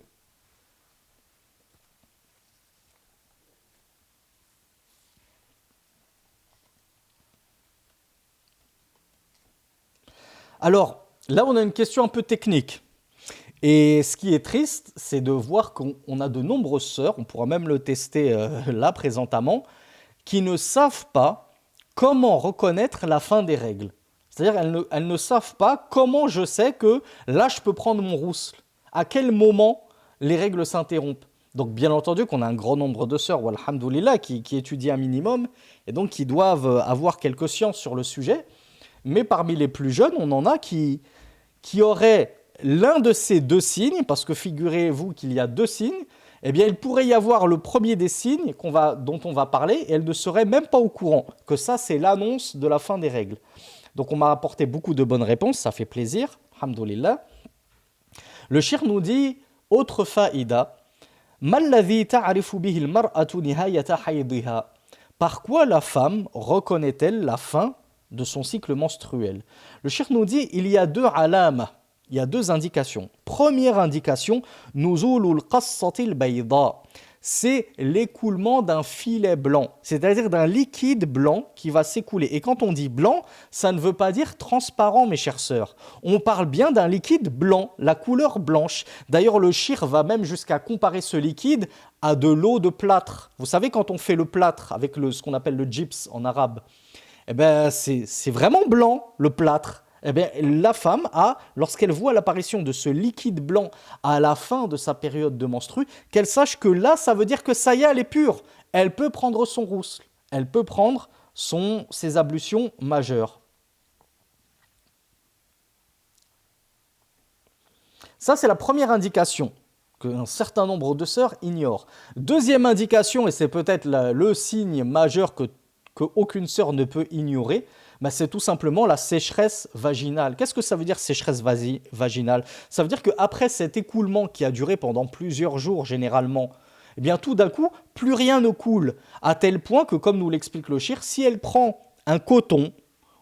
Alors, là, on a une question un peu technique. Et ce qui est triste, c'est de voir qu'on a de nombreuses sœurs, on pourra même le tester là présentement, qui ne savent pas comment reconnaître la fin des règles. C'est-à-dire elles ne savent pas comment je sais que là, je peux prendre mon roussel. À quel moment les règles s'interrompent. Donc, bien entendu qu'on a un grand nombre de sœurs, walhamdoulilah, qui étudient un minimum, et donc qui doivent avoir quelques sciences sur le sujet. Mais parmi les plus jeunes, on en a qui auraient l'un de ces deux signes, parce que figurez-vous qu'il y a deux signes, eh bien il pourrait y avoir le premier des signes dont on va parler, et elle ne serait même pas au courant que ça c'est l'annonce de la fin des règles. Donc on m'a apporté beaucoup de bonnes réponses, ça fait plaisir, alhamdoulilah. Le cheikh nous dit, autre faïda, Malladhi ta'arifu bihi al-mar'atu nihayata haydhiha. Par quoi la femme reconnaît-elle la fin de son cycle menstruel? Le cheikh nous dit il y a deux alama, il y a deux indications. Première indication, nuzulul qassatil bayda, c'est l'écoulement d'un filet blanc, c'est-à-dire d'un liquide blanc qui va s'écouler. Et quand on dit blanc, ça ne veut pas dire transparent, mes chères sœurs. On parle bien d'un liquide blanc, la couleur blanche. D'ailleurs, le cheikh va même jusqu'à comparer ce liquide à de l'eau de plâtre. Vous savez, quand on fait le plâtre avec ce qu'on appelle le gyps en arabe, eh ben, c'est vraiment blanc, le plâtre. Eh bien, la femme a, lorsqu'elle voit l'apparition de ce liquide blanc à la fin de sa période de menstru, qu'elle sache que là, ça veut dire que ça y est, elle est pure. Elle peut prendre son roussel, elle peut prendre ses ablutions majeures. Ça, c'est la première indication qu'un certain nombre de sœurs ignorent. Deuxième indication, et c'est peut-être le signe majeur qu'aucune sœur ne peut ignorer, bah c'est tout simplement la sécheresse vaginale. Qu'est-ce que ça veut dire sécheresse vaginale? Ça veut dire qu'après cet écoulement qui a duré pendant plusieurs jours généralement, eh bien tout d'un coup, plus rien ne coule, à tel point que, comme nous l'explique le cheikh, si elle prend un coton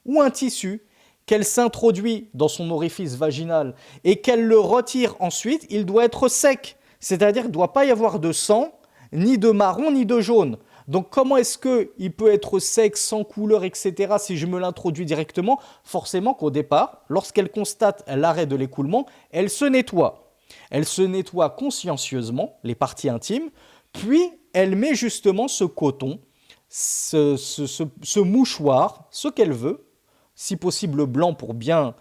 ou un tissu, qu'elle s'introduit dans son orifice vaginal et qu'elle le retire ensuite, il doit être sec. C'est-à-dire qu'il ne doit pas y avoir de sang, ni de marron, ni de jaune. Donc comment est-ce qu'il peut être sec, sans couleur, etc. si je me l'introduis directement? Forcément qu'au départ, lorsqu'elle constate l'arrêt de l'écoulement, elle se nettoie. Elle se nettoie consciencieusement, les parties intimes, puis elle met justement ce coton, ce mouchoir, ce qu'elle veut, si possible blanc pour bien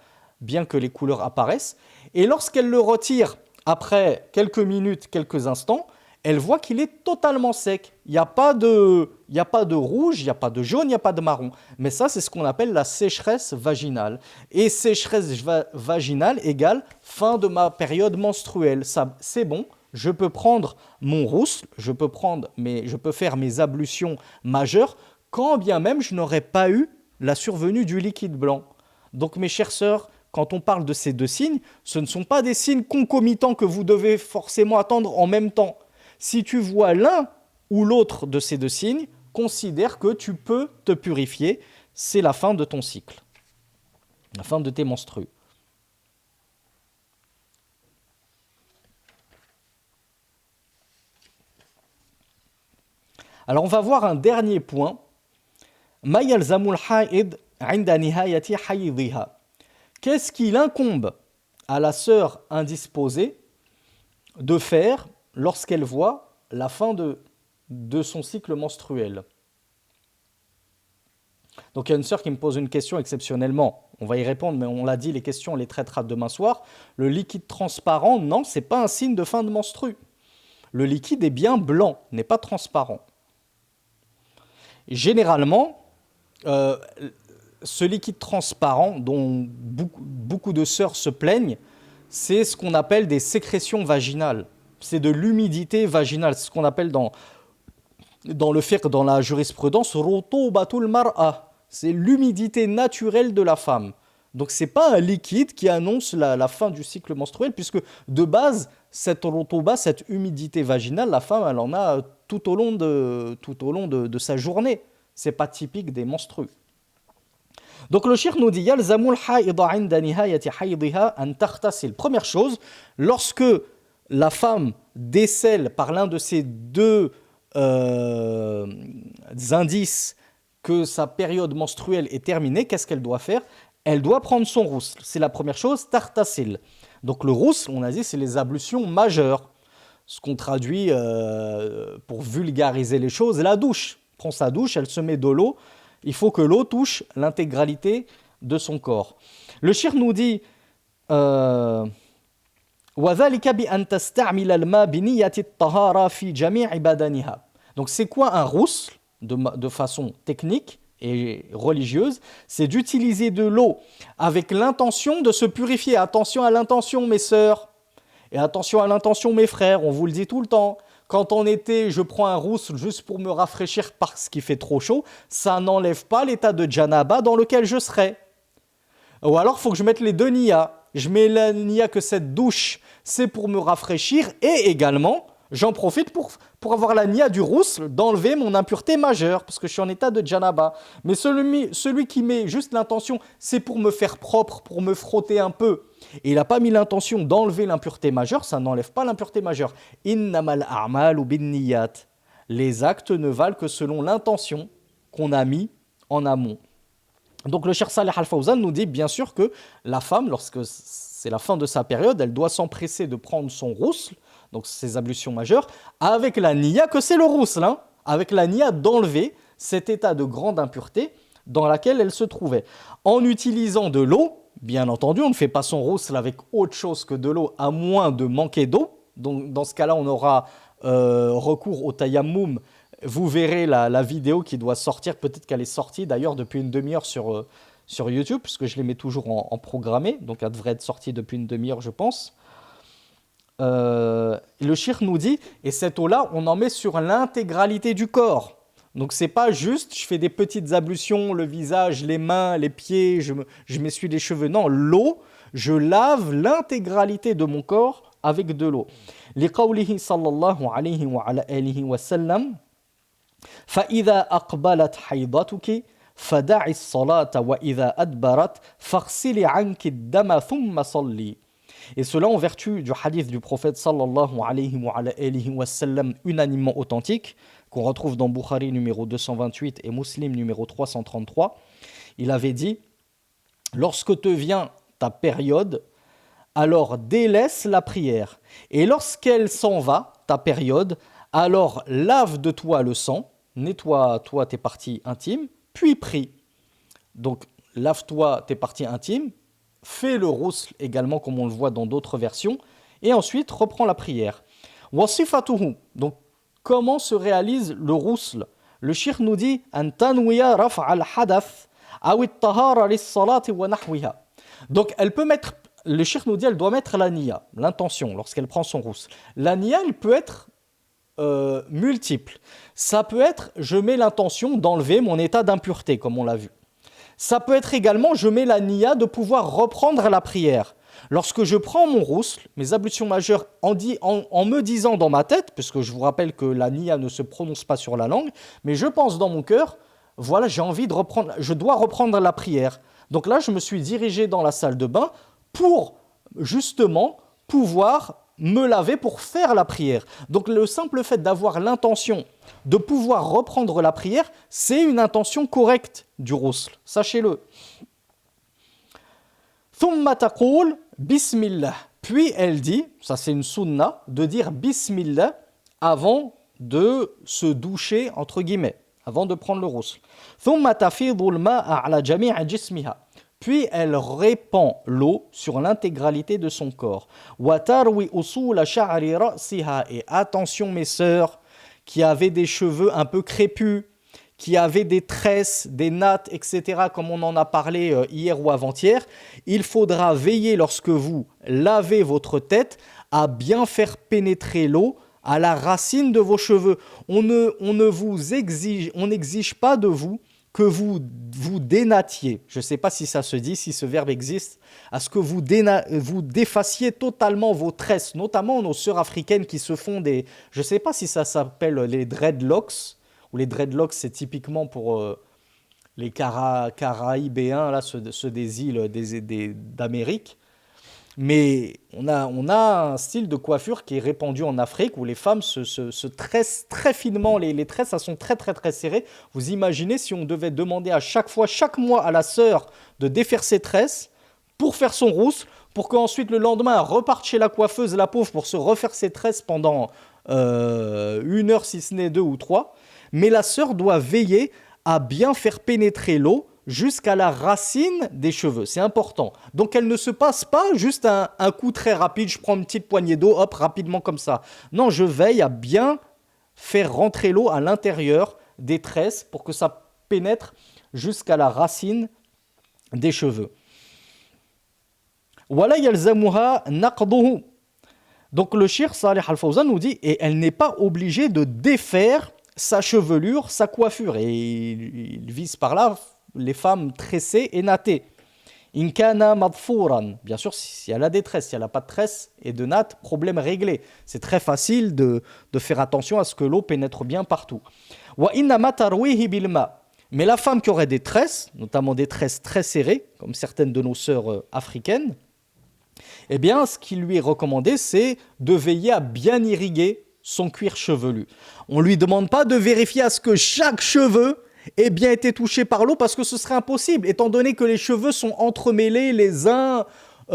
que les couleurs apparaissent. Et lorsqu'elle le retire après quelques minutes, quelques instants, elle voit qu'il est totalement sec. Il n'y a pas de rouge, il n'y a pas de jaune, il n'y a pas de marron. Mais ça, c'est ce qu'on appelle la sécheresse vaginale. Et sécheresse vaginale égale fin de ma période menstruelle. Ça, c'est bon, je peux prendre mon roussel, je peux faire mes ablutions majeures, quand bien même je n'aurais pas eu la survenue du liquide blanc. Donc mes chères sœurs, quand on parle de ces deux signes, ce ne sont pas des signes concomitants que vous devez forcément attendre en même temps. Si tu vois l'un ou l'autre de ces deux signes, considère que tu peux te purifier. C'est la fin de ton cycle, la fin de tes menstrues. Alors on va voir un dernier point. Ma yalzamul haïd 'inda nihayati haydhiha. Qu'est-ce qu'il incombe à la sœur indisposée de faire lorsqu'elle voit la fin de son cycle menstruel? Donc il y a une sœur qui me pose une question exceptionnellement. On va y répondre, mais on l'a dit, les questions on les traitera demain soir. Le liquide transparent, non, c'est pas un signe de fin de menstru. Le liquide est bien blanc, n'est pas transparent. Généralement, ce liquide transparent dont beaucoup de sœurs se plaignent, c'est ce qu'on appelle des sécrétions vaginales. C'est de l'humidité vaginale. C'est ce qu'on appelle dans le fiqh, dans la jurisprudence, rutubatul mar'a. C'est l'humidité naturelle de la femme. Donc ce n'est pas un liquide qui annonce la fin du cycle menstruel, puisque de base, cette rutuba, cette humidité vaginale, la femme, elle en a tout au long de sa journée. Ce n'est pas typique des menstrues. Donc le cheikh nous dit yalzamul haïda 'inda nihayati haydhiha an taghtasil. Première chose, lorsque la femme décèle par l'un de ces deux indices que sa période menstruelle est terminée, qu'est-ce qu'elle doit faire? Elle doit prendre son rousl. C'est la première chose, taghtasil. Donc le rousl, on a dit, c'est les ablutions majeures. Ce qu'on traduit pour vulgariser les choses, la douche. Elle prend sa douche, elle se met de l'eau. Il faut que l'eau touche l'intégralité de son corps. Le cheikh nous dit وَذَلِكَ بِأَن تَسْتَعْمِلَ الْمَاءَ بِنِيَّةِ الطَّهَارَةِ فِي جَمِيعِ بَدَنِهَا. Donc c'est quoi un rousl de façon technique et religieuse? C'est d'utiliser de l'eau avec l'intention de se purifier. Attention à l'intention, mes sœurs, et attention à l'intention, mes frères, on vous le dit tout le temps. Quand en été, je prends un rousl juste pour me rafraîchir parce qu'il fait trop chaud, ça n'enlève pas l'état de janaba dans lequel je serai. Ou alors, il faut que je mette les deux niyas. Je mets la niya que cette douche, c'est pour me rafraîchir, et également, j'en profite pour avoir la niya du rousl, d'enlever mon impureté majeure, parce que je suis en état de janaba. Mais celui qui met juste l'intention, c'est pour me faire propre, pour me frotter un peu, et il n'a pas mis l'intention d'enlever l'impureté majeure, ça n'enlève pas l'impureté majeure. Innamal a'malu binniyat. Les actes ne valent que selon l'intention qu'on a mis en amont. Donc le Cheikh Saleh Al-Fawzan nous dit bien sûr que la femme, lorsque c'est la fin de sa période, elle doit s'empresser de prendre son rousl, donc ses ablutions majeures, avec la niya que c'est le rousl, avec la niya d'enlever cet état de grande impureté dans laquelle elle se trouvait. En utilisant de l'eau, bien entendu, on ne fait pas son rousl avec autre chose que de l'eau, à moins de manquer d'eau. Donc dans ce cas-là, on aura recours au tayammum. Vous verrez la vidéo qui doit sortir, peut-être qu'elle est sortie d'ailleurs depuis une demi-heure sur YouTube, puisque je les mets toujours en programmé, donc elle devrait être sortie depuis une demi-heure, je pense. Le cheikh nous dit, et cette eau-là, on en met sur l'intégralité du corps. Donc c'est pas juste, je fais des petites ablutions, le visage, les mains, les pieds, je m'essuie les cheveux. Non, l'eau, je lave l'intégralité de mon corps avec de l'eau. Liqawlihi sallallahu alayhi wa ala alihi wa sallam, فَإِذَا أَقْبَلَتْ حَيْضَتُكِ فَدَعِ الصَّلَاةَ وَإِذَا أَدْبَرَتْ فَاغْسِلِي عَنْكِ الدَّمَ ثُمَّ صَلِّي. Et cela en vertu du hadith du prophète sallallahu alayhi wa alihi wa sallam, unanimement authentique, qu'on retrouve dans Bukhari numéro 228 et Muslim numéro 333. Il avait dit: lorsque te vient ta période, alors délaisse la prière, et lorsqu'elle s'en va, ta période, alors lave de toi le sang, nettoie-toi tes parties intimes, puis prie. Donc lave-toi tes parties intimes, fais le rousl également comme on le voit dans d'autres versions, et ensuite reprends la prière. Wasifatuhu, donc comment se réalise le rousl? Le cheikh nous dit an tanwiya raf' al-hadath aw at-tahara lis-salati wa nahwiha. Donc elle peut mettre, le cheikh nous dit, elle doit mettre la niya, l'intention lorsqu'elle prend son rousl. La niya, elle peut être multiple. Ça peut être, je mets l'intention d'enlever mon état d'impureté, comme on l'a vu. Ça peut être également, je mets la niya de pouvoir reprendre la prière. Lorsque je prends mon rousl, mes ablutions majeures, en me disant dans ma tête, puisque je vous rappelle que la niya ne se prononce pas sur la langue, mais je pense dans mon cœur, voilà, j'ai envie de reprendre, je dois reprendre la prière. Donc là, je me suis dirigé dans la salle de bain pour justement pouvoir me laver pour faire la prière. Donc le simple fait d'avoir l'intention de pouvoir reprendre la prière, c'est une intention correcte du ghusl, sachez-le. Thumma taqul bismillah. Puis elle dit, ça c'est une sunna, de dire bismillah avant de se doucher, entre guillemets, avant de prendre le ghusl. Thumma tafidul ma'a ala jami' jismiha. Puis elle répand l'eau sur l'intégralité de son corps. Wa tarwi usul sha'ri ra'siha. Et attention mes sœurs, qui avaient des cheveux un peu crépus, qui avaient des tresses, des nattes, etc., comme on en a parlé hier ou avant-hier, il faudra veiller lorsque vous lavez votre tête à bien faire pénétrer l'eau à la racine de vos cheveux. On n'exige pas de vous que vous dénatiez, je ne sais pas si ça se dit, si ce verbe existe, à ce que vous défassiez totalement vos tresses, notamment nos sœurs africaines qui se font des, je ne sais pas si ça s'appelle les dreadlocks, ou les dreadlocks c'est typiquement pour les Caraïbéens, là, ceux des îles d'Amérique. Mais on a un style de coiffure qui est répandu en Afrique où les femmes se tressent très finement, les tresses elles sont très très très serrées. Vous imaginez si on devait demander à chaque mois à la sœur de défaire ses tresses pour faire son rousse, pour qu'ensuite le lendemain elle reparte chez la coiffeuse, la pauvre, pour se refaire ses tresses pendant 1 heure si ce n'est 2 ou 3. Mais la sœur doit veiller à bien faire pénétrer l'eau jusqu'à la racine des cheveux, c'est important. Donc elle ne se passe pas juste un coup très rapide, je prends une petite poignée d'eau, hop, rapidement comme ça. Non, je veille à bien faire rentrer l'eau à l'intérieur des tresses pour que ça pénètre jusqu'à la racine des cheveux. Wala yalzamuha naqduhu. Donc le Cheikh Salih Al-Fawzan nous dit, et elle n'est pas obligée de défaire sa chevelure, sa coiffure. Et il vise par là les femmes tressées et nattées. Inkana madfouran. Bien sûr, si elle a des tresses, si elle n'a pas de tresses et de nattes, problème réglé. C'est très facile de faire attention à ce que l'eau pénètre bien partout. Wa innama tarwihi bilma. Mais la femme qui aurait des tresses, notamment des tresses très serrées, comme certaines de nos sœurs africaines, eh bien, ce qui lui est recommandé, c'est de veiller à bien irriguer son cuir chevelu. On ne lui demande pas de vérifier à ce que chaque cheveu ait bien été touché par l'eau, parce que ce serait impossible, étant donné que les cheveux sont entremêlés les uns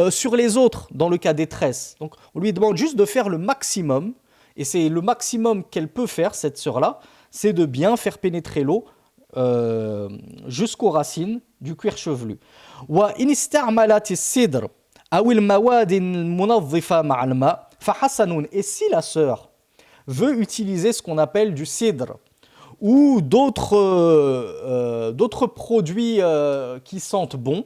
sur les autres, dans le cas des tresses. Donc, on lui demande juste de faire le maximum, et c'est le maximum qu'elle peut faire, cette sœur-là, c'est de bien faire pénétrer l'eau jusqu'aux racines du cuir chevelu. Wa in ista'malat as-sidr aw al-mawad al-munadhifa ma'a al-ma' fa hasanun. Et si la sœur veut utiliser ce qu'on appelle du cidre ou d'autres produits qui sentent bon,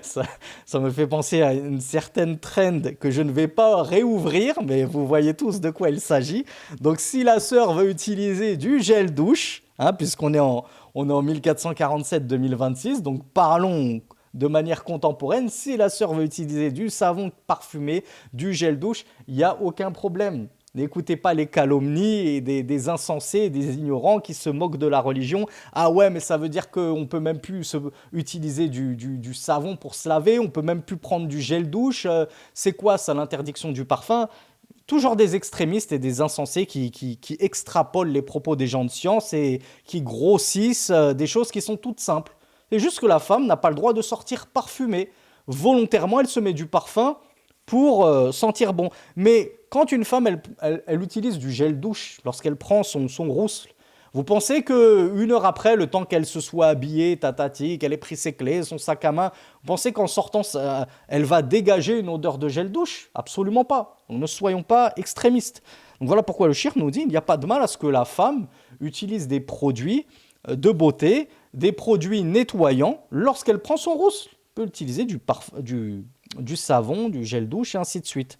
ça me fait penser à une certaine trend que je ne vais pas réouvrir, mais vous voyez tous de quoi il s'agit. Donc si la sœur veut utiliser du gel douche, puisqu'on est en 1447-2026, donc parlons de manière contemporaine, si la sœur veut utiliser du savon parfumé, du gel douche, il n'y a aucun problème. N'écoutez pas les calomnies et des insensés, des ignorants qui se moquent de la religion. Ah ouais, mais ça veut dire qu'on ne peut même plus utiliser du savon pour se laver, on ne peut même plus prendre du gel douche. C'est quoi ça, l'interdiction du parfum ? Toujours des extrémistes et des insensés qui extrapolent les propos des gens de science et qui grossissent des choses qui sont toutes simples. C'est juste que la femme n'a pas le droit de sortir parfumée. Volontairement, elle se met du parfum pour sentir bon. Mais quand une femme, elle utilise du gel douche lorsqu'elle prend son roussel, vous pensez qu'une heure après, le temps qu'elle se soit habillée, tatati, qu'elle ait pris ses clés, son sac à main, vous pensez qu'en sortant, elle va dégager une odeur de gel douche ? Absolument pas. Donc, ne soyons pas extrémistes. Donc voilà pourquoi le cheikh nous dit, il n'y a pas de mal à ce que la femme utilise des produits de beauté, des produits nettoyants lorsqu'elle prend son roussel. Elle peut utiliser du savon, du gel douche et ainsi de suite.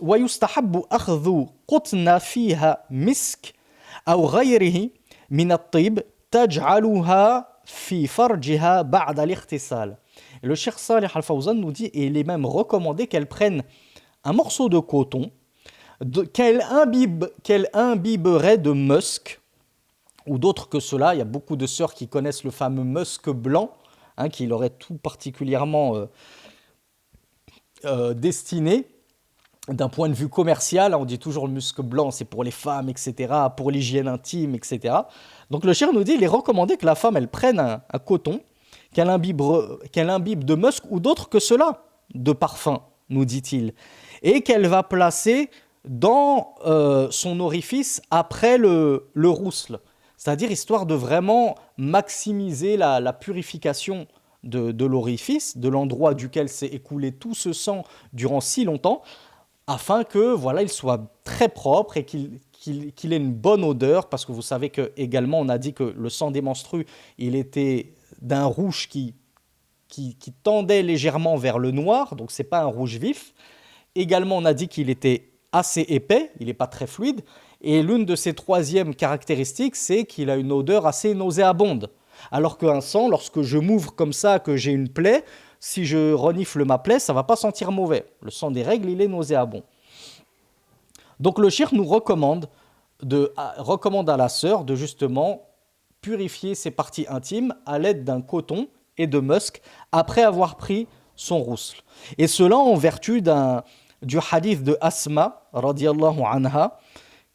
ويستحب أخذ قطن فيها مسك أو غيره من الطيب تجعلها في فرجها بعد الاغتسال. Et le Cheikh Salih Al-Fawzan nous dit, et il est même recommandé qu'elle prenne un morceau de coton qu'elle imbiberait de musc ou d'autres que cela. Il y a beaucoup de sœurs qui connaissent le fameux musc blanc, qui leur est tout particulièrement destiné d'un point de vue commercial. On dit toujours le musc blanc, c'est pour les femmes, etc., pour l'hygiène intime, etc. Donc le cheikh nous dit, il est recommandé que la femme, elle prenne un coton, qu'elle imbibe de musc ou d'autre que cela, de parfum, nous dit-il, et qu'elle va placer dans son orifice après le rousle. C'est-à-dire histoire de vraiment maximiser la purification de l'orifice, de l'endroit duquel s'est écoulé tout ce sang durant si longtemps, afin que voilà, il soit très propre et qu'il ait une bonne odeur, parce que vous savez que également on a dit que le sang des menstrues, il était d'un rouge qui tendait légèrement vers le noir, donc c'est pas un rouge vif. Également on a dit qu'il était assez épais, il n'est pas très fluide, et l'une de ses troisièmes caractéristiques, c'est qu'il a une odeur assez nauséabonde. Alors qu'un sang, lorsque je m'ouvre comme ça, que j'ai une plaie, si je renifle ma plaie, ça ne va pas sentir mauvais. Le sang des règles, il est nauséabond. Donc le cheikh nous recommande à la sœur de justement purifier ses parties intimes à l'aide d'un coton et de musc après avoir pris son rousle. Et cela en vertu du hadith de Asma, radiyallahu anha,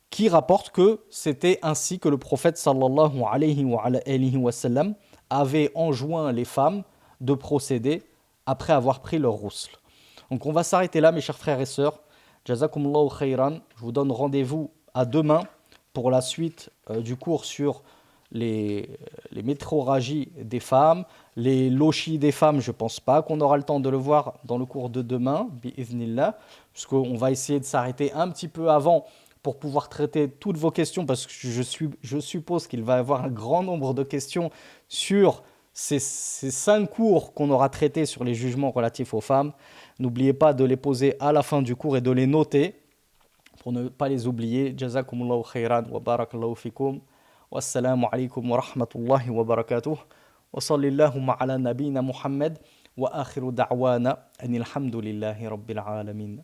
qui rapporte que c'était ainsi que le prophète sallallahu alayhi wa sallam avait enjoint les femmes de procéder après avoir pris leur rousle. Donc on va s'arrêter là, mes chers frères et sœurs. Jazakumullahu khayran. Je vous donne rendez-vous à demain pour la suite du cours sur les métroragies des femmes, les lochis des femmes. Je ne pense pas qu'on aura le temps de le voir dans le cours de demain, bi'idhnillah, puisqu'on va essayer de s'arrêter un petit peu avant pour pouvoir traiter toutes vos questions, parce que je suppose qu'il va y avoir un grand nombre de questions sur ces 5 cours qu'on aura traités sur les jugements relatifs aux femmes. N'oubliez pas de les poser à la fin du cours et de les noter pour ne pas les oublier. Jazakumullahu khairan wa barakallahu fikum. Wassalamu alaikum wa rahmatullahi wa barakatuh. Wa sallallahu ala nabina Muhammad wa akhiru da'wana anil hamdulillahi rabbil alamin.